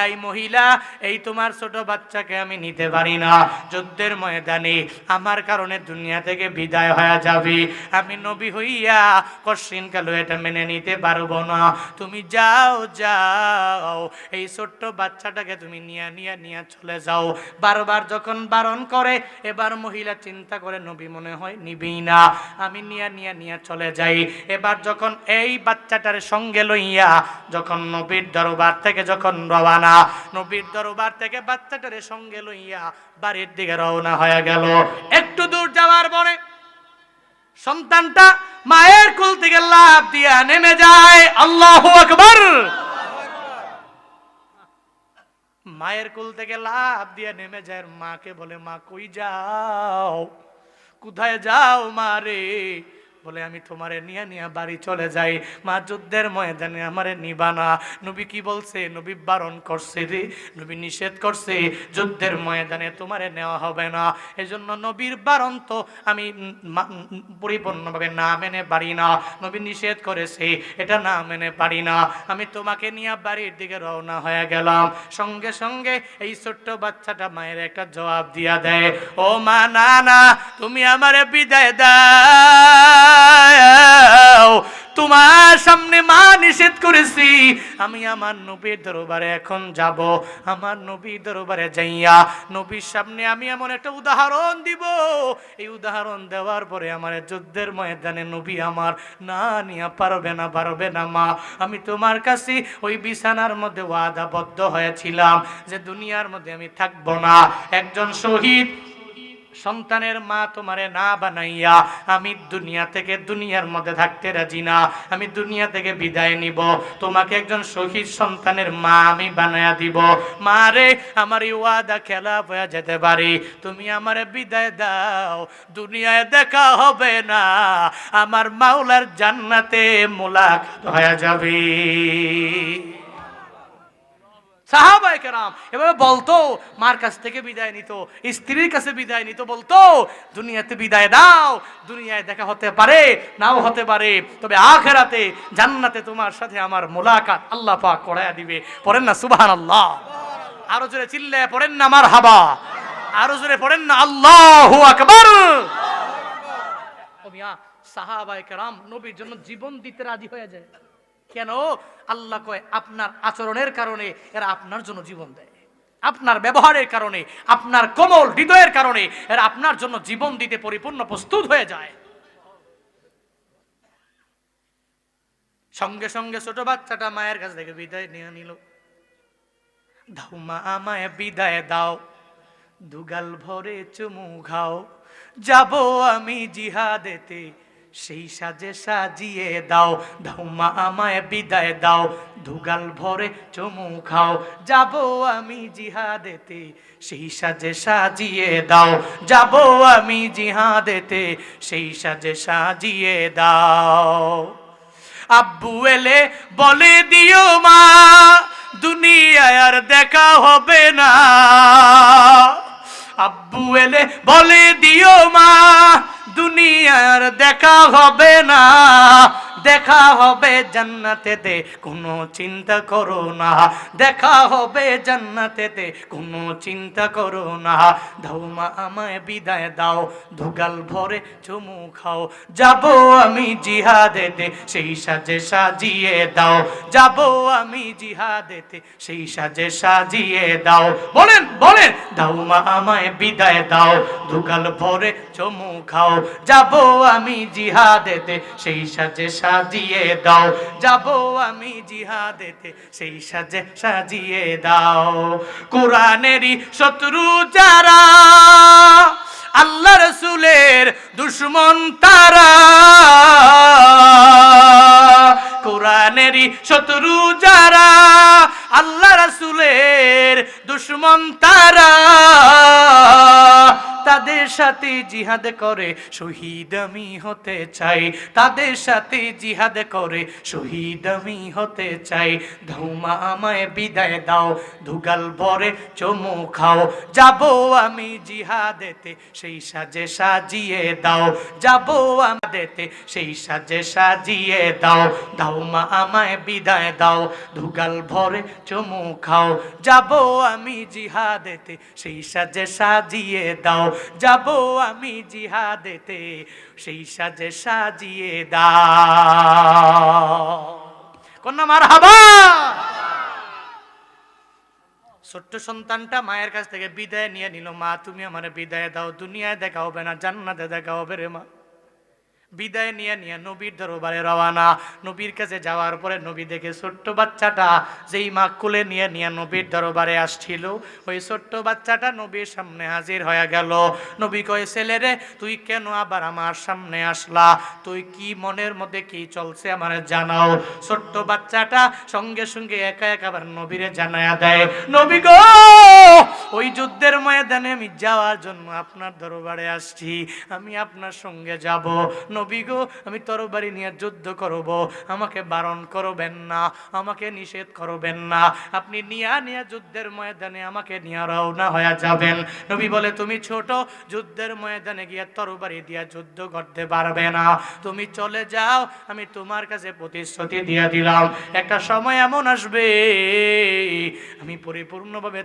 এই মহিলা, এই তোমার ছোট বাচ্চাকে আমি নিতে পারি না, যুদ্ধের ময়দানে আমার কারণে দুনিয়া থেকে বিদায় হয়ে যাবে, আমি নবী হইয়া কশিন কালো এটা মেনে নিতে পারবো না, তুমি যাও, এই ছোট্ট বাচ্চাটাকে তুমি নিয়ে চলে যাও। বারবার যখন বারণ করে, এবার মহিলা চিন্তা করে নবী মনে হয় নিবেই না, আমি নিয়ে চলে যাই। এবার যখন এই বাচ্চাটার সঙ্গে লইয়া যখন নবীর দরবার থেকে যখন রওনা, নবীর দরবার থেকে বাচ্চাটার সঙ্গে লইয়া বাড়ির দিকে রওনা হয়ে গেল। একটু দূর যাওয়ার পরে সন্তানটা মায়ের কোল থেকে লাফ দিয়া নেমে যায়। আল্লাহু আকবার। মায়ের কোল থেকে লাফ দিয়ে নেমে যায়, মাকে বলে, মা কই যাও, কোথায় যাও মা রে? বলে, আমি তোমারে নিয়ে নিয়ে বাড়ি চলে যাই। মা, যুদ্ধের ময়দানে আমারে নিবানা। নবী কি বলছে? নবী বারণ করছে রে, নবী নিষেধ করছে, যুদ্ধের ময়দানে তোমারে নেওয়া হবে না। এজন্য নবীর বারণ তো আমি পরিপূর্ণভাবে না মেনে পারি না। নবী নিষেধ করেছে, এটা না মেনে পারি না। আমি তোমাকে নিয়ে বাড়ির দিকে রওনা হয়ে গেলাম। সঙ্গে সঙ্গে এই ছোট্ট বাচ্চাটা মায়ের একটা জবাব দিয়া দেয়, ও মা, না না, তুমি আমারে বিদায় দাও, তোমার সামনে মা নিষেধ করেছি, আমি আমার নবীর দরবারে এখন যাব। আমার নবীর দরবারে যাইয়া নবীর সামনে আমি এমন একটা উদাহরণ দিব, এই উদাহরণ দেওয়ার পরে আমার যুদ্ধের ময়দানে নবী আমার না নিয়ে পারবে না মা। আমি তোমার কাছে ওই বিছানার মধ্যে ওয়াদাবদ্ধ হয়েছিলাম যে দুনিয়ার মধ্যে আমি থাকবো না। একজন শহীদ সন্তানের মা তোমারে না বানাইয়া আমি দুনিয়া থেকে, দুনিয়ার মধ্যে থাকতে রাজি না, আমি দুনিয়া থেকে বিদায় নিব। তোমাকে একজন শহীদ সন্তানের মা আমি বানায়া দিব। মা রে, আমার এই ওয়াদা খেলাফ হয়ে যেতে পারে, তুমি আমারে বিদায় দাও, দুনিয়ায় দেখা হবে না, আমার মাওলার জান্নাতে মুলাকাত হয়ে যাবে। সাহাবায়ে কেরাম এভাবে বলতো, মার কাছ থেকে বিদায় নিত, স্ত্রীর কাছে বিদায় নিত, বলতো দুনিয়াতে বিদায় দাও, দুনিয়ায় দেখা হতে পারে নাও হতে পারে, তবে আখিরাতে জান্নাতে তোমার সাথে আমার মোলাকাত আল্লাহ পাক করায়া দিবে। পড়েন না সুবহানাল্লাহ, আরো জোরে চিল্লায় পড়েন না মারহাবা, আরো জোরে পড়েন না আল্লাহু আকবার। ও মিয়া, সাহাবায়ে কেরাম নবীর জন্য জীবন দিতে রাজি হয়ে যায়। কেন? আল্লাহ কয়, আপনার আচরণের কারণে এরা আপনার জন্য জীবন দেয়, আপনার ব্যবহারের কারণে, আপনার কোমল হৃদয়ের কারণে এরা আপনার জন্য জীবন দিতে পরিপূর্ণ প্রস্তুত হয়ে যায়। সঙ্গে সঙ্গে ছোট বাচ্চাটা মায়ের কাছ থেকে বিদায় নিয়ে নিল। দাও মা, আমায় বিদায় দাও, দুগাল ভরে চুমু খাও, যাব আমি জিহাদেতে, সেই সাজে সাজিয়ে দাও। দাও মা, আমায় বিদায় দাও, দুগাল ভরে চুমু খাও, যাব আমি জিহাদেতে, সেই সাজে সাজিয়ে দাও, যাব আমি জিহাদেতে, সেই সাজে সাজিয়ে দাও। আব্বু এলে বলে দিও মা, দুনিয়ায় আর দেখা হবে না। আব্বু এলে বলে দিও মা, দুনিয়ার দেখা হবে না, দেখা হবে জান্নাতেতে, কোনো চিন্তা করো না, দেখা হবে জান্নাতেতে, কোনো চিন্তা করো না। দাও মা, আমায় বিদায় দাও, দুগাল ভরে চুমু খাও, যাব আমি জিহাদেতে, সেই সাজে সাজিয়ে দাও, যাব আমি জিহাদেতে, সেই সাজে সাজিয়ে দাও। বলেন বলেন, দাও মা, আমায় বিদায় দাও, দুগাল ভরে চুমু খাও, যাব আমি জিহাদেতে, সেই সাজে সাজিয়ে দাও, যাব আমি জিহাদেতে, সেই সাজে সাজিয়ে দাও। কোরআনেরই শত্রু যারা, আল্লাহ রাসূলের দুশমন তারা, কোরআনেরই শত্রু যারা, আল্লাহ রাসূলের দুশমন তারা, তাদের সাথে জিহাদ করে শহীদ আমি হতে চাই, তাদের সাথে জিহাদ করে শহীদ আমি হতে চাই। দাও মা, আমায় বিদায় দাও, দুগাল ভরে চুমু খাও, যাব আমি জিহাদেতে, সেই সাজে সাজিয়ে দাও, যাব আমাদেতে, সেই সাজে সাজিয়ে দাও। দাও মা, আমায় বিদায় দাও, দুগাল ভরে চুমু খাও, যাব আমি জিহাদেতে, সেই সাজে সাজিয়ে দাও, যাব আমি জিহাদেতে, সেই সাজে সাজিয়ে দাও। কন্যা মারহাবা। ছোট্ট সন্তানটা মায়ের কাছ থেকে বিদায় নিয়ে নিল। মা, তুমি আমার বিদায় দাও, দুনিয়ায় দেখা হবে না, জান্নাতে দেখা হবে রে মা। বিদায় নিয়ে নিয়ে নবীর দরবারে রওনা। নবীর কাছে যাওয়ার পরে নবী দেখে ছোট্ট বাচ্চাটা যেই মা কোলে নিয়ে নিয়ে নবীর দরবারে আসছিল, ওই ছোট্ট বাচ্চাটা নবীর সামনে হাজির হয়ে গেল। নবী কয়, ছেলে রে, তুই কেন আবার আমার সামনে আসলা? তুই কি মনের মধ্যে কি চলছে আমার জানাও। ছোট্ট বাচ্চাটা সঙ্গে সঙ্গে একা একা আবার নবীরে জানায়া দেয়, নবী গো, ওই যুদ্ধের ময়দানে আমি যাওয়ার জন্য আপনার দরবারে আসছি, আমি আপনার সঙ্গে যাব। নবী গো, আমি তরবারি নিয়ে যুদ্ধ করব, আমাকে বারণ করবেন না, আমাকে নিষেধ করবেন না, আপনি নিয়া যুদ্ধের ময়দানে আমাকে নিয়ে রওনা হয়ে যাবেন। নবী বলে, তুমি ছোট, যুদ্ধের ময়দানে গিয়ে তরবারি দিয়ে যুদ্ধ করতে পারবে না, তুমি চলে যাও, আমি তোমার কাছে প্রতিশ্রুতি দিয়ে দিলাম, একটা সময় এমন আসবে আমি পরিপূর্ণভাবে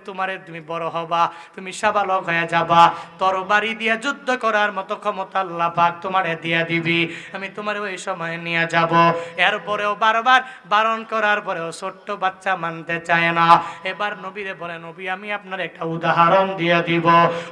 তুমি বড় হবা, তুমি সাবালক হয়ে যাবা, তরবারি দিয়ে যুদ্ধ করার মতো ক্ষমতা আল্লাহ পাক তোমারে দিয়ে দিবি, আমি তোমার ওই সময় নিয়ে যাব। এরপরেও বারবার বারণ করার পরেও ছোট্ট বাচ্চা মানতে চায় না। এবার নবীরে বলে, নবী আমি আপনার একটা উদাহরণ দিয়ে দিব।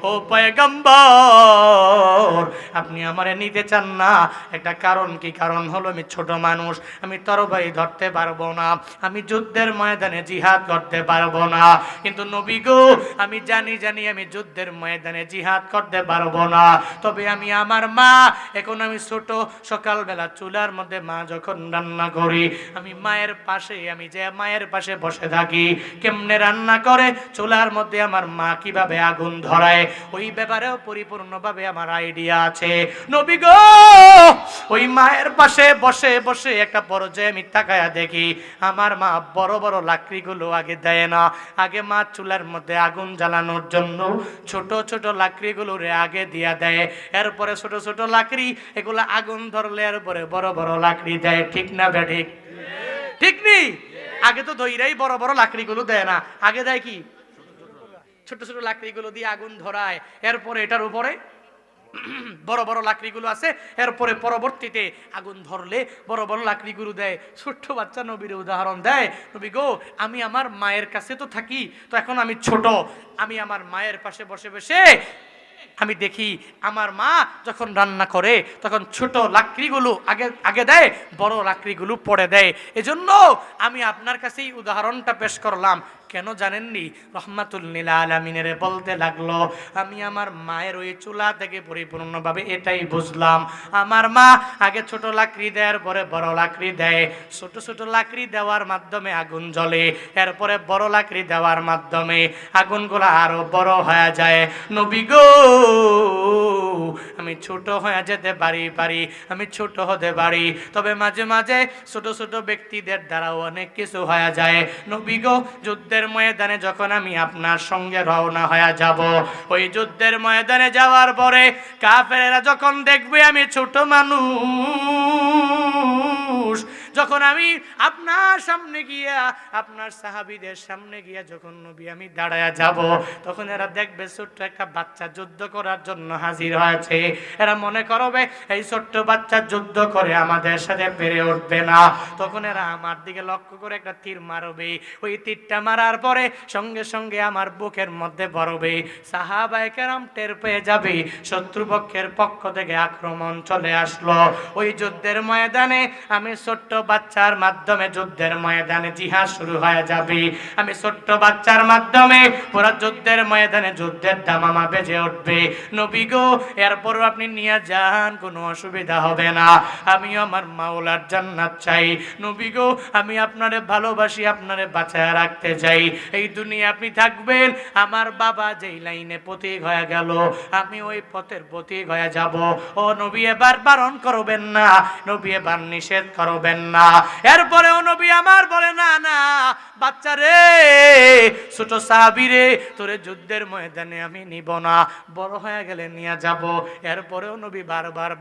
ও পয়গম্বর, আপনি আমারে নিতে চান না, একটা কারণ কি? কারণ হলো আমি ছোট মানুষ, আমি তরবারি ধরতে পারবো না, আমি যুদ্ধের ময়দানে জিহাদ করতে পারবো না। কিন্তু নবী গো, আমি জানি আমি যুদ্ধের ময়দানে জিহাদ করতে পারবো না, তবে আমি আমার মা, এখন আমি ছোট, সকালবেলা চুলার মধ্যে মা যখন রান্না করি, আমি মায়ের পাশে, আমি যে মায়ের পাশে বসে থাকি, কেমনে রান্না করে, চুলার মধ্যে আমার মা কিভাবে আগুন ধরায়, ওই ব্যাপারেও পরিপূর্ণভাবে আমার আইডিয়া আছে। নবী গো, ওই মায়ের পাশে বসে বসে একটা পর্যায়ে আমি তাকায়া দেখি, আমার মা বড় বড় লাকড়িগুলো আগে দেয় না, আগে মা চুলার মধ্যে আগুন জ্বালানোর জন্য ছোট ছোট লাকড়িগুলো আগে দিয়া দেয়, এরপরে ছোট ছোট লাকড়ি, এগুলো আগুন ধরলে এরপরে বড় বড় লাকড়ি দেয়। ঠিক না বেঠিক? ঠিক নেই? আগে তো দইরাই বড় বড় লাকড়িগুলো দেয় না, আগে দেয় কি? ছোট ছোট লাকড়িগুলো দিয়ে আগুন ধরায়, এরপরে এটার উপরে বড় বড় লাকড়িগুলো আছে, এরপরে পরবর্তীতে আগুন ধরলে বড় বড় লাকড়িগুলো দেয়। ছোট্ট বাচ্চা নবীর উদাহরণ দেয়, নবী গো, আমি আমার মায়ের কাছে তো থাকি, তো এখন আমি ছোট, আমি আমার মায়ের পাশে বসে বসে আমি দেখি আমার মা যখন রান্না করে তখন ছোট লাকড়িগুলো আগে আগে দেয়, বড় লাকড়িগুলো পরে দেয়। এজন্য আমি আপনার কাছেই উদাহরণটা পেশ করলাম। কেন জানেননি? রহমাতুল লিল আলামিনের বলতে লাগলো, আমি আমার মায়ের ওই চুলা থেকে পরিপূর্ণভাবে এটাই বুঝলাম, আমার মা আগে ছোট লাকড়ি দেওয়ার পরে বড় লাকড়ি দেয়, ছোট ছোট লাকড়ি দেওয়ার মাধ্যমে আগুন জ্বলে, এরপরে বড় লাকড়ি দেওয়ার মাধ্যমে আগুনগুলো আরো বড় হয়ে যায়। নবী গো, আমি ছোট হয়ে যেতে পারি, আমি ছোট হতে পারি, তবে মাঝে মাঝে ছোট ছোট ব্যক্তিদের দ্বারাও অনেক কিছু হয়ে যায়। নবী গো, যুদ্ধের ময়দানে যখন আমি আপনার সঙ্গে রওনা হয়ে যাব, ওই যুদ্ধের ময়দানে যাওয়ার পরে কাফেরেরা যখন দেখবে আমি ছোট মানুষ, যখন আমি আপনার সামনে গিয়া, আপনার সাহাবীদের সামনে গিয়া যখন নবী আমি দাঁড়ায়া যাব, তখন এরা দেখবে ছোট্ট একটা বাচ্চা যুদ্ধ করার জন্য হাজির হয়েছে। এরা মনে করবে এই ছোট্ট বাচ্চা যুদ্ধ করে আমাদের সাথে পেরে উঠবে না, তখন এরা আমার দিকে লক্ষ্য করে একটা তীর মারবে, ওই তীরটা মারার পরে সঙ্গে সঙ্গে আমার বুকের মধ্যে পড়বে। সাহাবায়ে কেরাম টের পেয়ে যাবে শত্রুপক্ষের পক্ষ থেকে আক্রমণ চলে আসলো। ওই যুদ্ধের ময়দানে আমি ছোট্ট বাচ্চার মাধ্যমে যুদ্ধের ময়দানে জিহাদ শুরু হয়ে যাবে, আমি ছোট্ট বাচ্চার মাধ্যমে পুরো যুদ্ধের ময়দানে যুদ্ধের দামামা বেজে উঠবে। নবী গো, এরপরও আপনি নিয়ে যান, কোনো অসুবিধা হবে না, আমিও আমার মাওলার জান্নাত চাই। নবী গো, আমি আপনারে ভালোবাসি, আপনারে বাঁচায় রাখতে চাই, এই দুনিয়া আপনি থাকবেন, আমার বাবা যেই লাইনে পথিক হয়ে গেল আমি ওই পথের পথিক হয়ে যাব। ও নবী, এবার বারণ করবেন না, নবী এবার নিষেধ করবেন না। এরপরেও নবী আমার বলে, না না বাচ্চা রে, ছোট সাহাবী রে, তোরে যুদ্ধের ময়দানে আমি নিব না, বড় হয়ে গেলে নিয়ে যাব। এরপরেও নবী বারবার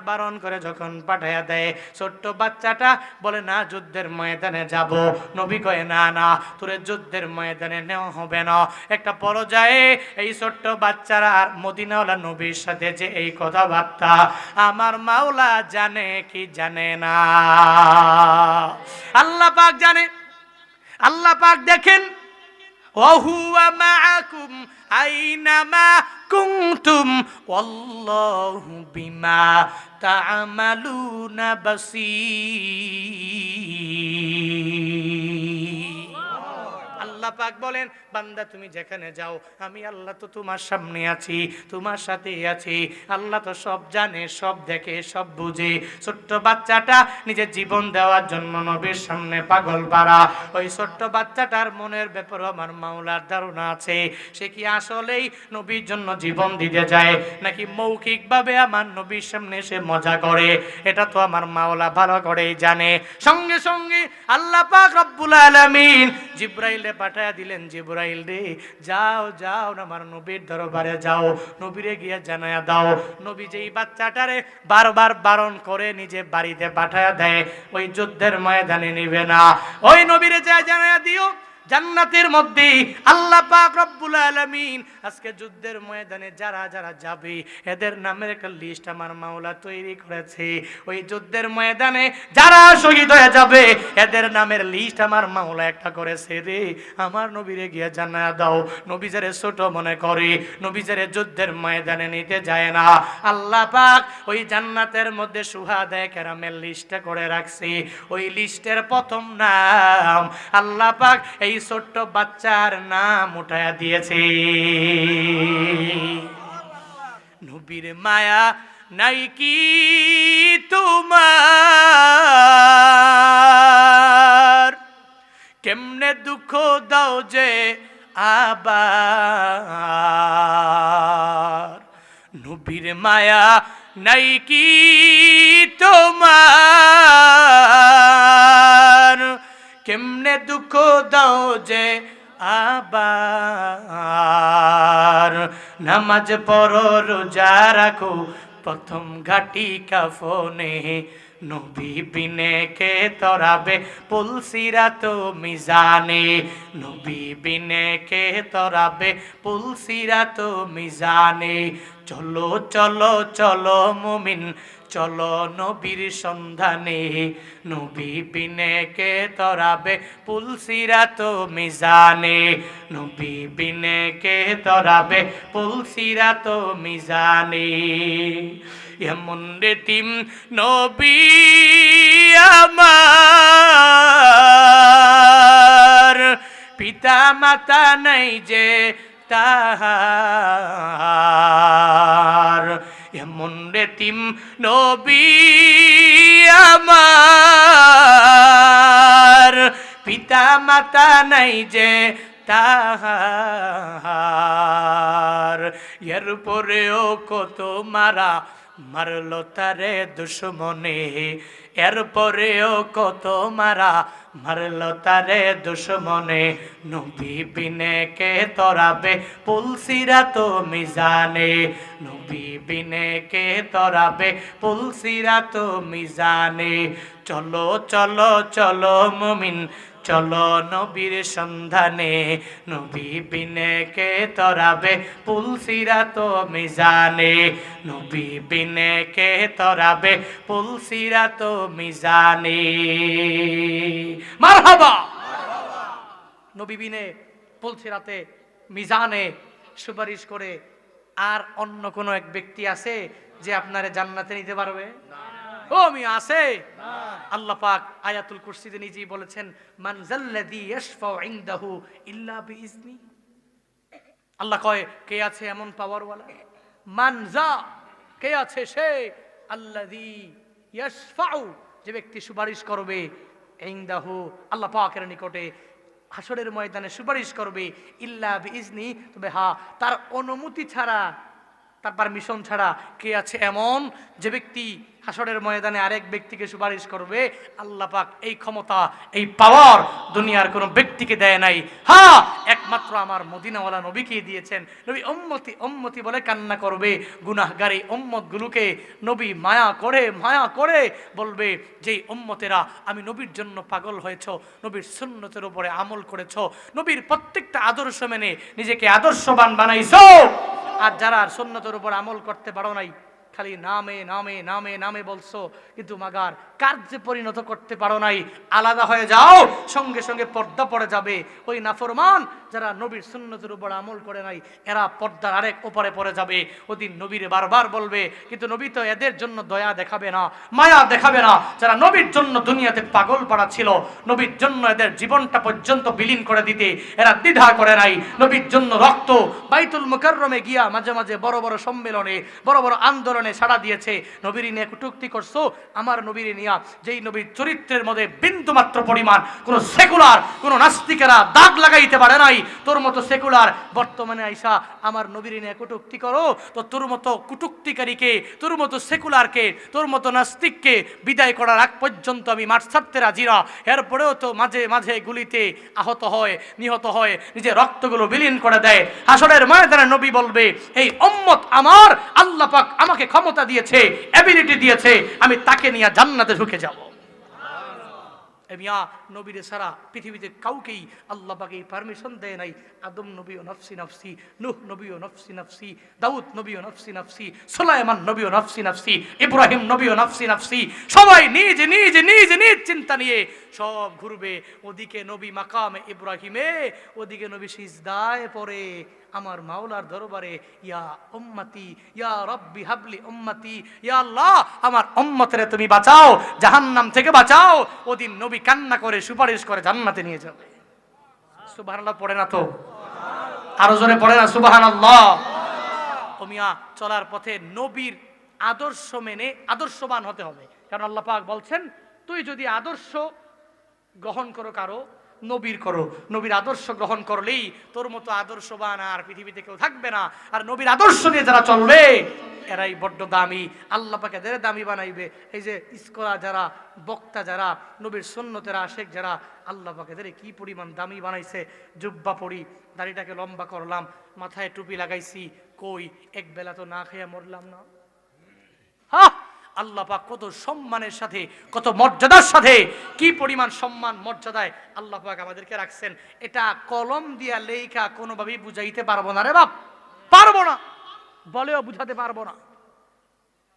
বারণ করে যখন পাঠাইয়া দেয়, ছোট্ট বাচ্চাটা বলে না যুদ্ধের ময়দানে যাব। নবী কয়, না না, তোরে যুদ্ধের ময়দানে নেওয়া হবে না। একটা পর্যায়ে এই ছোট্ট বাচ্চারা আর মদিনাওয়ালা নবীর সাথে যে এই কথাবার্তা, আমার মাওলা জানে কি জানে না? আল্লাহ পাক জানে, আল্লাহ পাক দেখেন ওয়াহুয়া মাআকুম আইনামা কুনতুম ওয়াল্লাহু বিমা তা'মালুনা বাসীর। আল্লাহ পাক বলেন, বান্দা তুমি যেখানে যাও আমি আল্লাহ তো তোমার সামনে আছি, তোমার সাথে আছি। আল্লাহ তো সব জানে, সব দেখে, সব বুঝে। ছোট্ট বাচ্চাটা নিজের জীবন দেওয়ার জন্য নবীর সামনে পাগল পারা, ওই ছোট্ট বাচ্চাটার মনের ব্যাপারে আমার মাওলার ধারণা আছে। সে কি আসলেই নবীর জন্য জীবন দিতে যায়, নাকি মৌখিকভাবে আমার নবীর সামনে সে মজা করে? এটা তো আমার মাওলা ভালো করেই জানে। সঙ্গে সঙ্গে আল্লাহ পাক রব্বুল আলামিন জিবরাইল পাঠায়া দিলেন, জিবরাইল রে যাও যাও আমার নবীর দরবারে যাও, নবীরে গিয়ে জানায়া দাও। নবী যেই বাচ্চাটারে বারবার বারণ করে নিজে বাড়িতে পাঠায়া দেয়, ওই যুদ্ধের ময়দানে নিবে না, ওই নবীরে যা জানায়া দিও জান্নাতের মধ্যে আল্লাহ পাক রব্বুল আলামিন আজকে যুদ্ধের ময়দানে যারা যারা যাবে এদের নামের একটা লিস্ট আমার মাওলা তৈরি করেছে। ওই যুদ্ধের ময়দানে যারা শহীদ হয়ে যাবে এদের নামের লিস্ট আমার মাওলা একটা করেছে রে। আমার নবীরে গিয়ে জানায়া দাও, নবী যারে ছোট মনে করে, নবী যারে যুদ্ধের ময়দানে নিতে যায় না, আল্লাহ পাক ওই জান্নাতের মধ্যে শুহাদায়ে কেরামের লিস্টটা করে রাখছে। ওই লিস্টের প্রথম নাম আল্লাহ পাক এই ছোট্ট বাচ্চার নাম উঠায়া দিয়েছে। নবীর মায়া নাই কি তোমার, কেমনে দুঃখ দাও যে আবার। নবীর মায়া নাই কি তোমার, কেমনে দুঃখ দাও যে আবার। নামাজ পড়ো রোজা রাখো প্রথম ঘাটি কাফনে, নবী বিনে কে তরাবে পুলসিরাত মিজানে, নবী বিনে কে তরাবে পুলসিরাত মিজানে। চলো চলো চলো মুমিন চলো নবীর সন্ধানে, নবী বিনে কে তরাবে পুলসিরাত মিজানে, নবী বিনে কে তরাবে পুলসিরাত মিজানে। এমন রেতিম নবী আমার, পিতা মাতা নাই যে তাহার। এমন রেতিম নবী আমার, পিতা মাতা নাই যে তাহার। এর পরেও কত মারা মারলো তারে দুশ্মনে, এরপরেও কত মারা মারলো তারে দুশ্মনে, নবী বিনে কে তরাবে পুলসিরাত মিজানে, নবী বিনে কে তরাবে পুলসিরাত মিজানে। চলো চলো চলো মুমিন চলো নবীর সন্ধানে, নবী বিনে কে তরাবে পুলসিরাত মিজানে, নবী বিনে কে তরাবে পুলসিরাত মিজানে। মারহাবা। নবী বিনে পুলসিরাতে মিজানে সুপারিশ করে আর অন্য কোন এক ব্যক্তি আছে যে আপনারে জান্নাতে নিতে পারবে? ও মি আছে? আল্লাহ পাক আয়াতুল কুরসিতে নিজেই বলেছেন, মান যাল্লাযী ইয়াশফাউ ইনদাহু ইল্লা বিইজনি। আল্লাহ কয়, কে আছে এমন পাওয়ারওয়ালা? মান যা, কে আছে সে? আল্লাযী ইয়াশফাউ, যে ব্যক্তি সুপারিশ করবে, ইনদাহু, আল্লাহ পাকের নিকটে হাসরের ময়দানে সুপারিশ করবে, ইল্লা বিইজনি, তবে হ্যাঁ তার অনুমতি ছাড়া, তার পারমিশন ছাড়া। কে আছে এমন যে ব্যক্তি হাসরের ময়দানে আরেক ব্যক্তিকে সুপারিশ করবে? আল্লাহ পাক এই ক্ষমতা, এই পাওয়ার দুনিয়ার কোনো ব্যক্তিকে দেয় নাই। হ্যাঁ, একমাত্র আমার মদিনাওয়ালা নবীকে দিয়েছেন। নবী উম্মতি উম্মতি বলে কান্না করবে, গুনাহগারী উম্মতগুলোকে নবী মায়া করে বলবে, যেই উম্মতেরা আমি নবীর জন্য পাগল হয়েছ, নবীর সুন্নতের উপরে আমল করেছ, নবীর প্রত্যেকটা আদর্শ মেনে নিজেকে আদর্শবান বানাইছো, আর যারা সুন্নতের উপর আমল করতে পারো নাই, খালি নামে নামে নামে নামে বলছো, কিন্তু মাগার কার্যে পরিণত করতে পারো নাই। আলাদা হয়ে যাও, সঙ্গে সঙ্গে পর্দা পড়ে যাবে। ওই নাফরমান যারা নবীর সুন্নতের উপর আমল করে নাই, এরা পর্দার আরেক ওপারে পড়ে যাবে। ওদিন নবীরে বারবার বলবে, কিন্তু নবী তো এদের জন্য দয়া দেখাবে না, মায়া দেখাবে না, যারা নবীর জন্য দুনিয়াতে পাগল পাড়া ছিল, নবীর জন্য এদের জীবনটা পর্যন্ত বিলীন করে দিতে এরা দ্বিধা করে নাই। নবীর জন্য রক্ত বাইতুল মুকাররমে গিয়া মাঝে মাঝে বড় বড় সম্মেলনে, বড় বড় আন্দোলনে সাড়া দিয়েছে। নবীর নিয়ে কটূক্তি করছো, আমার নবীর নিয়া যেই নবীর চরিত্রের মধ্যে বিন্দু মাত্র পরিমাণ কোন সেকুলার, কোন নাস্তিকেরা দাগ লাগাইতে পারে নাই, তোর মতো সেকুলার বর্তমানে আইসা আমার নবীর নিয়ে কটূক্তি করো, তো তোর মতো কটূক্তিকারীকে, তোর মতো সেকুলারকে, তোর মতো নাস্তিককে বিদায় করার আগ পর্যন্ত আমি মাঠ ছাড়তে রাজি না। এরপরেও তো মাঝে মাঝে গুলিতে আহত হয়, নিহত হয়, নিজের রক্তগুলো বিলীন করে দেয়। হাসরের ময়দানে নবী বলবে, এই উম্মত আমার, আল্লাহ পাক আমাকে ক্ষমতা দিয়েছে, এবিলিটি দিয়েছে, আমি তাকে নিয়ে জান্নাতে ঢুকে যাব। মিয়া নবীরে সারা পৃথিবীতে কাউকেই আল্লাহ পাক এই পারমিশন দেয় নাই। আদম নবীও নফসি নফসি, নূহ নবীও নফসি নফসি, দাউদ নবীও নফসি নফসি, সুলাইমান নবীও নফসি নফসি, ইব্রাহিম নবীও নফসি নফসি। সবাই নিজ নিজ নিজ নিজ চিন্তা নিয়ে সব ঘুরবে। ওদিকে নবী মাকামে ইব্রাহিমে, ওদিকে নবী সিজদায় পড়ে আমার মাওলার দরবারে, ইয়া উম্মতি ইয়া রব্বি হাবলি উম্মতি, ইয়া আল্লাহ আমার উম্মতরে তুমি বাঁচাও, জাহান্নাম থেকে বাঁচাও। ওদিন নবী কান্না করে সুপারিশ করে জান্নাতে নিয়ে যাবে। সুবহানাল্লাহ পড়ে না তো? আরো জোরে পড়ে না সুবহানাল্লাহ? ও মিয়া, চলার পথে নবীর আদর্শ মেনে আদর্শবান হতে হবে। কারণ আল্লাহ পাক বলছেন, তুই যদি আদর্শ গ্রহণ করো কারো, নবীর করো। নবীর আদর্শ গ্রহণ করলেই তোর মতো আদর্শবান আর পৃথিবীতে কেউ থাকবে না। আর নবীর আদর্শ নিয়ে যারা চলবে এরাই বড্ড দামি। আল্লাহ পাক এদের দামি বানাইবে। এই যে স্কলার যারা, বক্তা যারা, নবীর সুন্নতের আশেক যারা, আল্লাহ পাক এদের কি পরিমাণ দামি বানাইছে। জুব্বা পরি, দাড়িটাকে লম্বা করলাম, মাথায় টুপি লাগাইছি, কই এক বেলা তো না খেয়ে মরলাম না? হ্যাঁ, আল্লাহ পাক কত সম্মানের সাথে, কত মর্যাদার সাথে, কি পরিমাণ সম্মান মর্যাদায় আল্লাহ পাক আমাদেরকে রাখছেন। এটা কলম দিয়া লেখা কোনোভাবেই বুঝাইতে পারবো না রে বাপ, পারবো না, বলেও বুঝাতে পারবো না।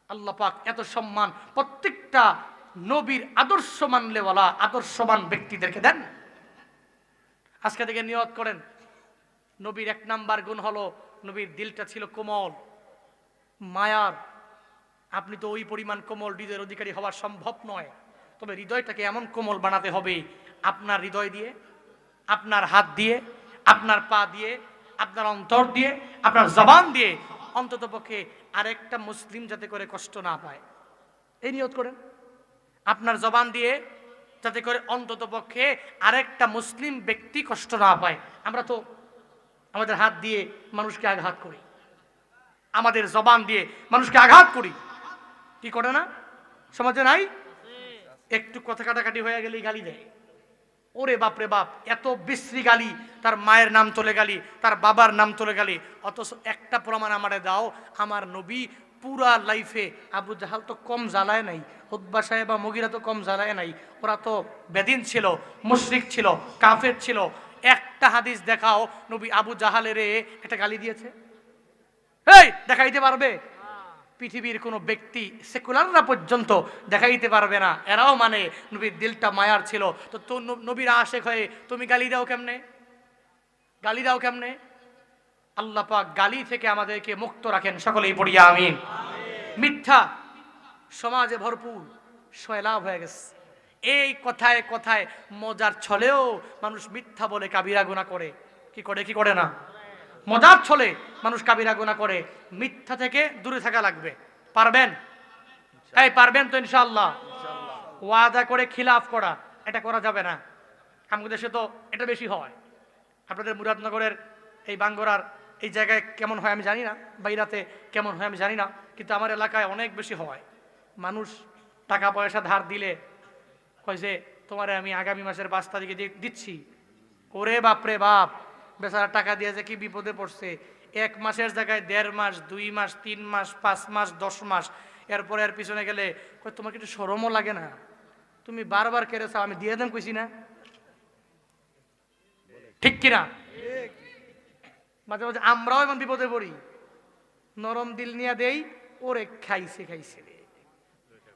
আল্লাহ পাক এত সম্মান প্রত্যেকটা নবীর আদর্শ মানলেওয়ালা আদর্শবান ব্যক্তিদেরকে দেন। আজকে থেকে নিয়ত করেন, নবীর এক নাম্বার গুণ হলো নবীর দিলটা ছিল কোমল, মায়ার। আপনি তো ওই পরিমাণ কোমল হৃদয়ের অধিকারী হওয়া সম্ভব নয়, তবে হৃদয়টাকে এমন কোমল বানাতে হবে, আপনার হৃদয় দিয়ে, আপনার হাত দিয়ে, আপনার পা দিয়ে, আপনার অন্তর দিয়ে, আপনার জবান দিয়ে অন্তত পক্ষে আরেকটা মুসলিম যাতে করে কষ্ট না পায়, এই নিয়ত করেন। আপনার জবান দিয়ে যাতে করে অন্তত পক্ষে আরেকটা মুসলিম ব্যক্তি কষ্ট না পায়। আমরা তো আমাদের হাত দিয়ে মানুষকে আঘাত করি, আমাদের জবান দিয়ে মানুষকে আঘাত করি, কি করে না? সমাজে নাই? একটু কথা কাটাকাটি হয়ে গেলেই গালি দেয়। ওরে বাপ রে বাপ, এত বিশ্রী গালি, তার মায়ের নাম চলে গালি, তার বাবার নাম চলে গালি। অথচ একটা প্রমাণ আমারে দাও, আমার নবী পুরা লাইফে, আবু জাহাল তো কম জ্বালায় নাই, উতবা সাহেব বা মুগিরা তো কম জ্বালায় নাই, ওরা তো বেদিন ছিল, মুশরিক ছিল, কাফের ছিল। একটা হাদিস দেখাও নবী আবু জাহালের একটা গালি দিয়েছে? এই দেখাইতে পারবে? পৃথিবীর কোনো ব্যক্তি, সেকুলাররা পর্যন্ত দেখাইতে পারবে না। এরাও মানে নবীর দিলটা মায়ার ছিল। তো নবীর আশেক হয়ে তুমি গালি দাও কেমনে? গালি দাও কেমনে? আল্লাহ পাক গালি থেকে আমাদেরকে মুক্ত রাখেন, সকলেই পড়িয়া আমিন। মিথ্যা সমাজে ভরপুর, সয়লাভ হয়ে গেছে। এই কথায় কথায় মজার ছলেও মানুষ মিথ্যা বলে কাবিরা গুনাহ করে। কি করে? কি করে না? মজার ছলে মানুষ কাবিরা গুনাহ করে। মিথ্যা থেকে দূরে থাকা লাগবে। পারবেন? এই পারবেন তো ইনশাআল্লাহ? ওয়াদা করে খিলাফ করা, এটা করা যাবে না। আমাদের দেশে তো এটা বেশি হয়। আপনাদের মুরাদনগরের এই বাঙ্গরার এই জায়গায় কেমন হয় আমি জানি না, বাইরাতে কেমন হয় আমি জানি না, কিন্তু আমার এলাকায় অনেক বেশি হয়। মানুষ টাকা পয়সা ধার দিলে কয় যে তোমারে আমি আগামী মাসের 5 তারিখে দিচ্ছি। ওরে বাপরে বাপ, বেচারা টাকা দিয়ে যে কি বিপদে পড়ছে। 1 মাসের জায়গায় 1.5 মাস, 2 মাস, 3 মাস, 5 মাস, 10 মাস, এরপরে এর পিছনে গেলে তোমার কিছু শরমও লাগে না? তুমি বারবার কেড়েছ, আমি দিয়ে দেন কইছি না? ঠিক কিনা? মাঝে মাঝে আমরাও এমন বিপদে পড়ি, নরম দিল নিয়ে দেই, ওরে খাইছে খাইছে রে।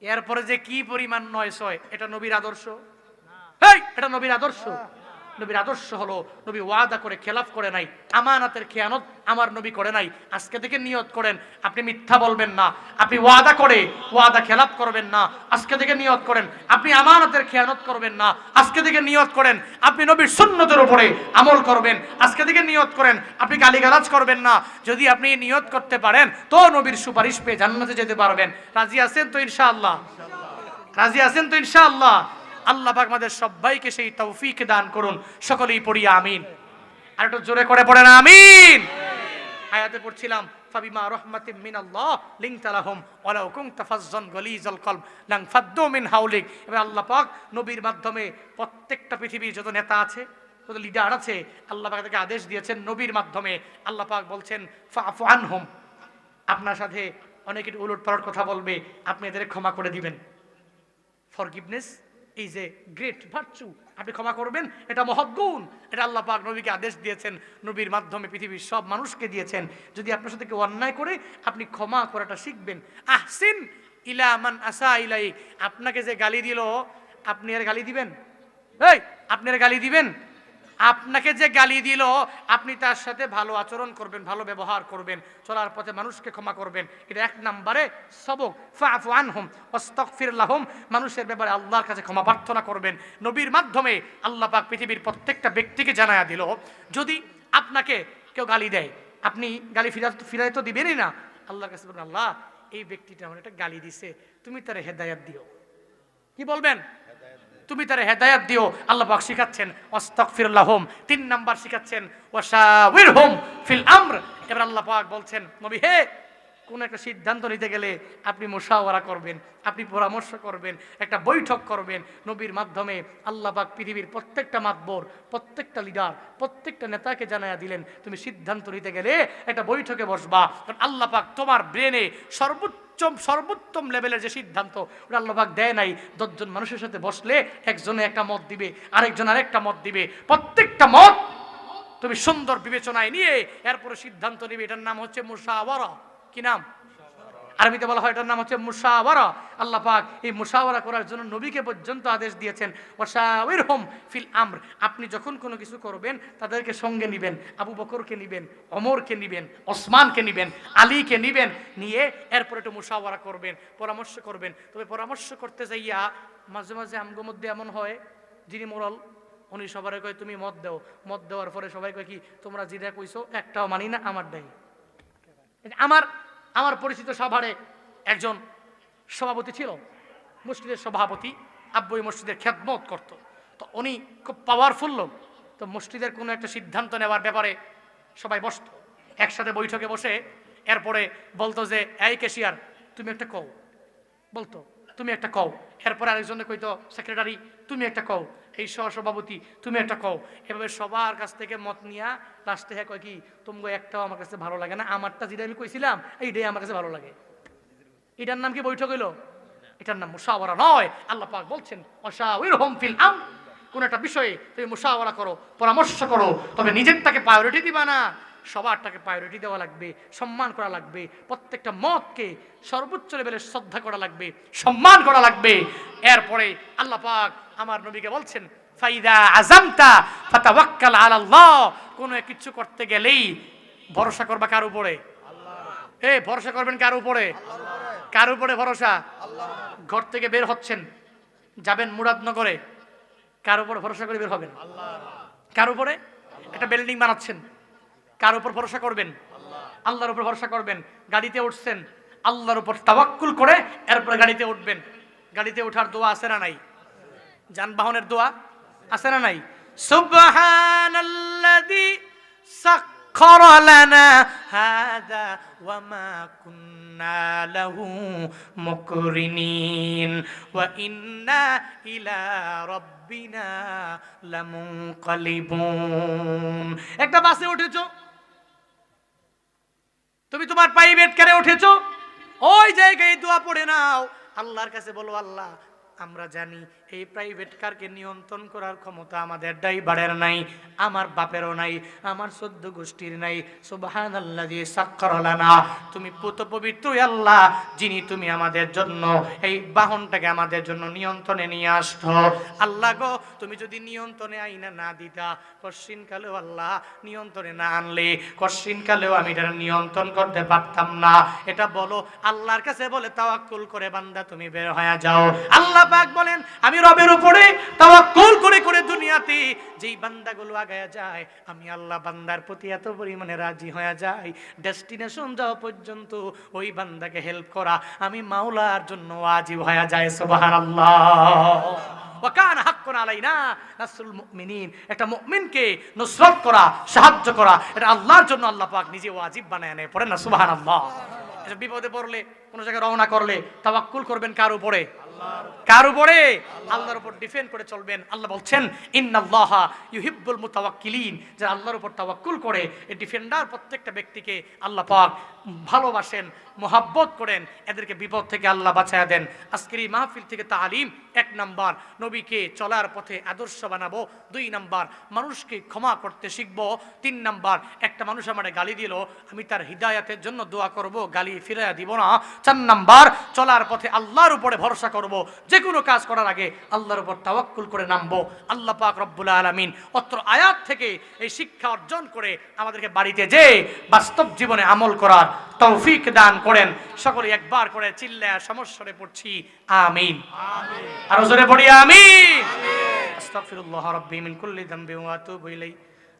এরপরে যে কি পরিমাণ নয় ছয়, এটা নবীর আদর্শ? এটা নবীর আদর্শ? নবীর আদর্শ হলো নবী ওয়াদা করে খেলাফ করে নাই, আমানাতের খেয়ানত আমার নবী করে নাই। আজকে থেকে নিয়ত করেন আপনি মিথ্যা বলবেন না, আপনি ওয়াদা করে ওয়াদা খেলাফ করবেন না। আজকে থেকে নিয়ত করেন আপনি আমানাতের খেয়ানত করবেন না। আজকে থেকে নিয়ত করেন আপনি নবীর সুন্নতের উপরে আমল করবেন। আজকে থেকে নিয়ত করেন আপনি গালিগালাজ করবেন না। যদি আপনি নিয়ত করতে পারেন তো নবীর সুপারিশ পেয়ে জান্নাতে যেতে পারবেন। রাজি আছেন তো ইনশাআল্লাহ? রাজি আছেন তো ইনশাআল্লাহ? আল্লাহ পাক আমাদের সবাইকে সেই তৌফিক দান করুন। সকলেই পড়ি আমিন। আর একটু জোরে করে পড়েন আমিন। আয়াতে পড়ছিলাম ফাবিমা রাহমাতিম মিনাল্লাহ লিনতা লাহুম ওয়ালাউ কুনতা ফাজ্জান গালিজাল কলব লান ফাদ্দু মিন হাওলিক। এবার আল্লাহ পাক নবীর মাধ্যমে প্রত্যেকটা পৃথিবীর যত নেতা আছে, যত লিডার আছে, আল্লাহ পাক তাকে আদেশ দিয়েছেন নবীর মাধ্যমে। আল্লাহ পাক বলছেন ফাফু আনহুম, আপনার সাথে অনেকে উলটপালট কথা বলবে, আপনি এদের ক্ষমা করে দিবেন। Forgiveness is a great virtue. আপনি ক্ষমা করবেন, এটা মহৎ গুণ। এটা আল্লাহ পাক নবীকে আদেশ দিয়েছেন, নবীর মাধ্যমে পৃথিবীর সব মানুষকে দিয়েছেন। যদি আপনার সাথে কেউ অন্যায় করে আপনি ক্ষমা করাটা শিখবেন। আহসিন ইলা মান আসা ইলাইক, আপনাকে যে গালি দিল আপনি আর গালি দিবেন? আপনি আর গালি দিবেন? আপনাকে যে গালি দিল আপনি তার সাথে ভালো আচরণ করবেন, ভালো ব্যবহার করবেন, চলার পথে মানুষকে ক্ষমা করবেন। এটা এক নম্বরে সবক। ফাফু আনহুম ওয়াস্তাগফির লাহুম, মানুষের ব্যাপারে আল্লাহর কাছে ক্ষমা প্রার্থনা করবেন। নবীর মাধ্যমে আল্লাহ পাক পৃথিবীর প্রত্যেকটা ব্যক্তিকে জানায়া দিল, যদি আপনাকে কেউ গালি দেয় আপনি গালি ফিরাই তো দিবেনই না। আল্লাহর কাছে বলবেন, আল্লাহ এই ব্যক্তিটা আমার একটা গালি দিছে, তুমি তার হেদায়েত দিও। কি বলবেন? তুমি তার হেদায়েত দিও। আল্লাহ পাক শিখাচ্ছেন ওয়াস্তাগফির লাহুম। 3 নাম্বার শিখাচ্ছেন ওয়াশাওয়িরহুম ফিল আমর। এবার আল্লাহ পাক বলছেন, নবী হে, কোন একটা সিদ্ধান্ত নিতে গেলে আপনি মুশাওয়ারা করবেন, আপনি পরামর্শ করবেন, একটা বৈঠক করবেন। নবীর মাধ্যমে আল্লাহ পাক পৃথিবীর প্রত্যেকটা মাতবর, প্রত্যেকটা লিডার, প্রত্যেকটা নেতাকে জানায়া দিলেন, তুমি সিদ্ধান্ত নিতে গেলে একটা বৈঠকে বসবা। কারণ আল্লাহ পাক তোমার ব্রেনে সর্বোত্তম লেভেলের যে সিদ্ধান্ত ওটা আল্লাহ পাক দেয় নাই। 10 জন মানুষের সাথে বসলে একজনে একটা মত দিবে, আরেকজন আরেকটা মত দিবে। প্রত্যেকটা মত তুমি সুন্দর বিবেচনায় নিয়ে এরপরে সিদ্ধান্ত নিবে। এটার নাম হচ্ছে মুশাওয়ারা। কি নাম? আরবিতে বলা হয় এটার নাম হচ্ছে মুশাওয়ারা। আল্লাহ পাক এই মুশাওয়ারা করার জন্য নবীকে পর্যন্ত আদেশ দিয়েছেন ওয়াশাওয়িরহুম ফিল আমর। আপনি যখন কোনো কিছু করবেন তাদেরকে সঙ্গে নেবেন, আবু বকরকে নেবেন, ওমরকে নেবেন, ওসমানকে নেবেন, আলীকে নেবেন, নিয়ে এরপর একটু মুশাওয়ারা করবেন, পরামর্শ করবেন। তবে পরামর্শ করতে যাইয়া মাঝে মাঝে আমগো মধ্যে এমন হয়, যিনি মোরাল উনি সবার কয় তুমি মত দাও, মত দেওয়ার পরে সবাই কয় কি তোমরা যেটা কইছো একটাও মানি না, আমার দেয়। আমার পরিচিত সভারে একজন সভাপতি ছিল, মসজিদের সভাপতি, আব্বুই মসজিদের খেদমত করত। তো উনি খুব পাওয়ারফুল লোক। তো মসজিদের কোনো একটা সিদ্ধান্ত নেওয়ার ব্যাপারে সবাই বসতো একসাথে বৈঠকে বসে। এরপরে বলতো যে এই ক্যাশিয়ার তুমি একটা কও, বলতো তুমি একটা কও। এরপরে আরেকজনে কইতো সেক্রেটারি তুমি একটা কও, এই সহসভাপতি তুমি একটা কও। এভাবে সবার কাছ থেকে মত নিয়া লাস্টে হ্যাঁ কয় কি তোমগো একটাও আমার কাছে ভালো লাগে না, আমারটা যেটা আমি কইছিলাম এইটাই আমার কাছে ভালো লাগে। এটার নাম কি বৈঠক হইল? এটার নাম মুশাওয়ারা নয়। আল্লাহ পাক বলছেন ওয়াশাওয়িরহুম ফিল আমর। কোন একটা বিষয়ে তুমি মুশাওয়ারা করো, পরামর্শ করো, তবে নিজেরটাকে প্রায়োরিটি দিবা না, সবারটাকে প্রায়োরিটি দেওয়া লাগবে, সম্মান করা লাগবে। প্রত্যেকটা মতকে সর্বোচ্চ লেভেলে শ্রদ্ধা করা লাগবে, সম্মান করা লাগবে। এরপরে আল্লাহ পাক আমার নবীকে বলছেন ফাইদা আযামতা ফাতাওয়াক্কাল আলাল্লাহ। কোন কিছু করতে গেলেই ভরসা করবা কার উপরে? আল্লাহ। ভরসা করবেন কার উপরে? কার উপরে ভরসা? আল্লাহ। ঘর থেকে বের হচ্ছেন, যাবেন মুরাদনগরে, কার উপর ভরসা করে বের হবেন? আল্লাহ। কার উপরে? একটা বিল্ডিং বানাচ্ছেন, কার উপর ভরসা করবেন? আল্লাহর উপর ভরসা করবেন। গাড়িতে উঠছেন, আল্লাহর উপর তাওয়াক্কুল করে এরপরে গাড়িতে উঠবেন। গাড়িতে ওঠার দোয়া আছে না নাই? যানবাহনের দোয়া আছে না নাই? সুবহানাল্লাযী সাখখারা লানা হাযা ওয়া মা কুন্না লাহু মুকরিনিন ওয়া ইন্না ইলা রাব্বিনা লামুনকালিবুন। একটা বাসে উঠেছো, তুমি তোমার প্রাইভেট কারে উঠেছো, ওই জায়গায় দোয়া পড়ে নাও, আল্লাহর কাছে বলো আল্লাহ আমরা জানি এই প্রাইভেট কারকে নিয়ন্ত্রণ করার ক্ষমতা আমাদের ড্রাইভারের নাই, আমার বাপেরও নাই, আমার 14 গোষ্ঠীর নাই। সুবহানাল্লাযী সাক্কারা লানা, তুমি পুত পবিত্র আল্লাহ, যিনি তুমি আমাদের জন্য এই বাহনটাকে আমাদের জন্য নিয়ন্ত্রণে নিয়ে আসছো। আল্লাহ গো, তুমি যদি নিয়ন্ত্রণে আইনা না দিতা, কশিন কালেও আল্লাহ নিয়ন্ত্রণে না আনলে কশিন কালেও আমি এটা নিয়ন্ত্রণ করতে পারতাম না। এটা বলো, আল্লাহর কাছে বলে তাওয়াক্কুল করে বান্দা তুমি বের হয়ে যাও। আল্লাহ পাক বলেন, আমি রবের উপরে তাওয়াক্কুল করে করে দুনিয়াতে যেই বান্দাগুলো আগায়া যায়, আমি আল্লাহ বান্দার প্রতি এত পরিমাণে রাজি হয়ে যাই, ডেস্টিনেশন যাওয়া পর্যন্ত ওই বান্দাকে হেল্প করা আমি মাওলার জন্য ওয়াজিব হয়ে যায়। সুবহানাল্লাহ। ওয়াকানা হাক্কুন আলাইনা নাসরুল মুমিনিন, একটা মুমিনকে নুসরত করা, সাহায্য করা, এটা আল্লাহর জন্য আল্লাহ পাক নিজে ওয়াজিব বানায় নেয়। পড়েন না সুবহানাল্লাহ। এটা বিপদে পড়লে, কোন জায়গায় রওনা করলে তাওয়াক্কুল করবেন কার উপরে? কার উপরে? আল্লাহর উপর ডিপেন্ড করে চলবেন। আল্লাহ বলছেন, ইন্নাল্লাহা ইউহিব্বুল মুতাওয়াক্কিলিন, যারা আল্লাহর উপর তাওয়াক্কুল করে, এই ডিফেন্ডার প্রত্যেকটা ব্যক্তিকে আল্লাহ পাক ভালোবাসেন, মোহাব্বত করেন, এদেরকে বিপদ থেকে আল্লাহ বাঁচায়া দেন। আজকের এই মাহফিল থেকে তালিম, 1 নাম্বার নবীকে চলার পথে আদর্শ বানাবো, 2 নাম্বার মানুষকে ক্ষমা করতে শিখবো, 3 নাম্বার একটা মানুষ আমারে গালি দিল, আমি তার হিদায়াতের জন্য দোয়া করব, গালি ফিরাইয়া দিব না। 4 নাম্বার চলার পথে আল্লাহর উপরে ভরসা করব, যে কোনো কাজ করার আগে আল্লাহর উপর তাওয়াক্কুল করে নামবো। আল্লাহ পাক রব্বুল আলামিন অত্র আয়াত থেকে এই শিক্ষা অর্জন করে আমাদেরকে বাড়িতে যে বাস্তব জীবনে আমল করার তৌফিক দান করেন। সকলে একবার করে চিল্লায়া সমস্যারে পড়ছি আমিন, আমিন, আর জোরে পড়ি আমিন। আস্তাগফিরুল্লাহ রাব্বি মিন কুল্লি যামবিন ওয়া আতুবু ইলাইহি,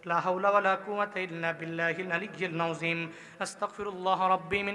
লা হাওলা ওয়ালা কুওয়াতা ইল্লা বিল্লাহিল আলিয়্যিল আযীম। আস্তাগফিরুল্লাহ রাব্বি মিন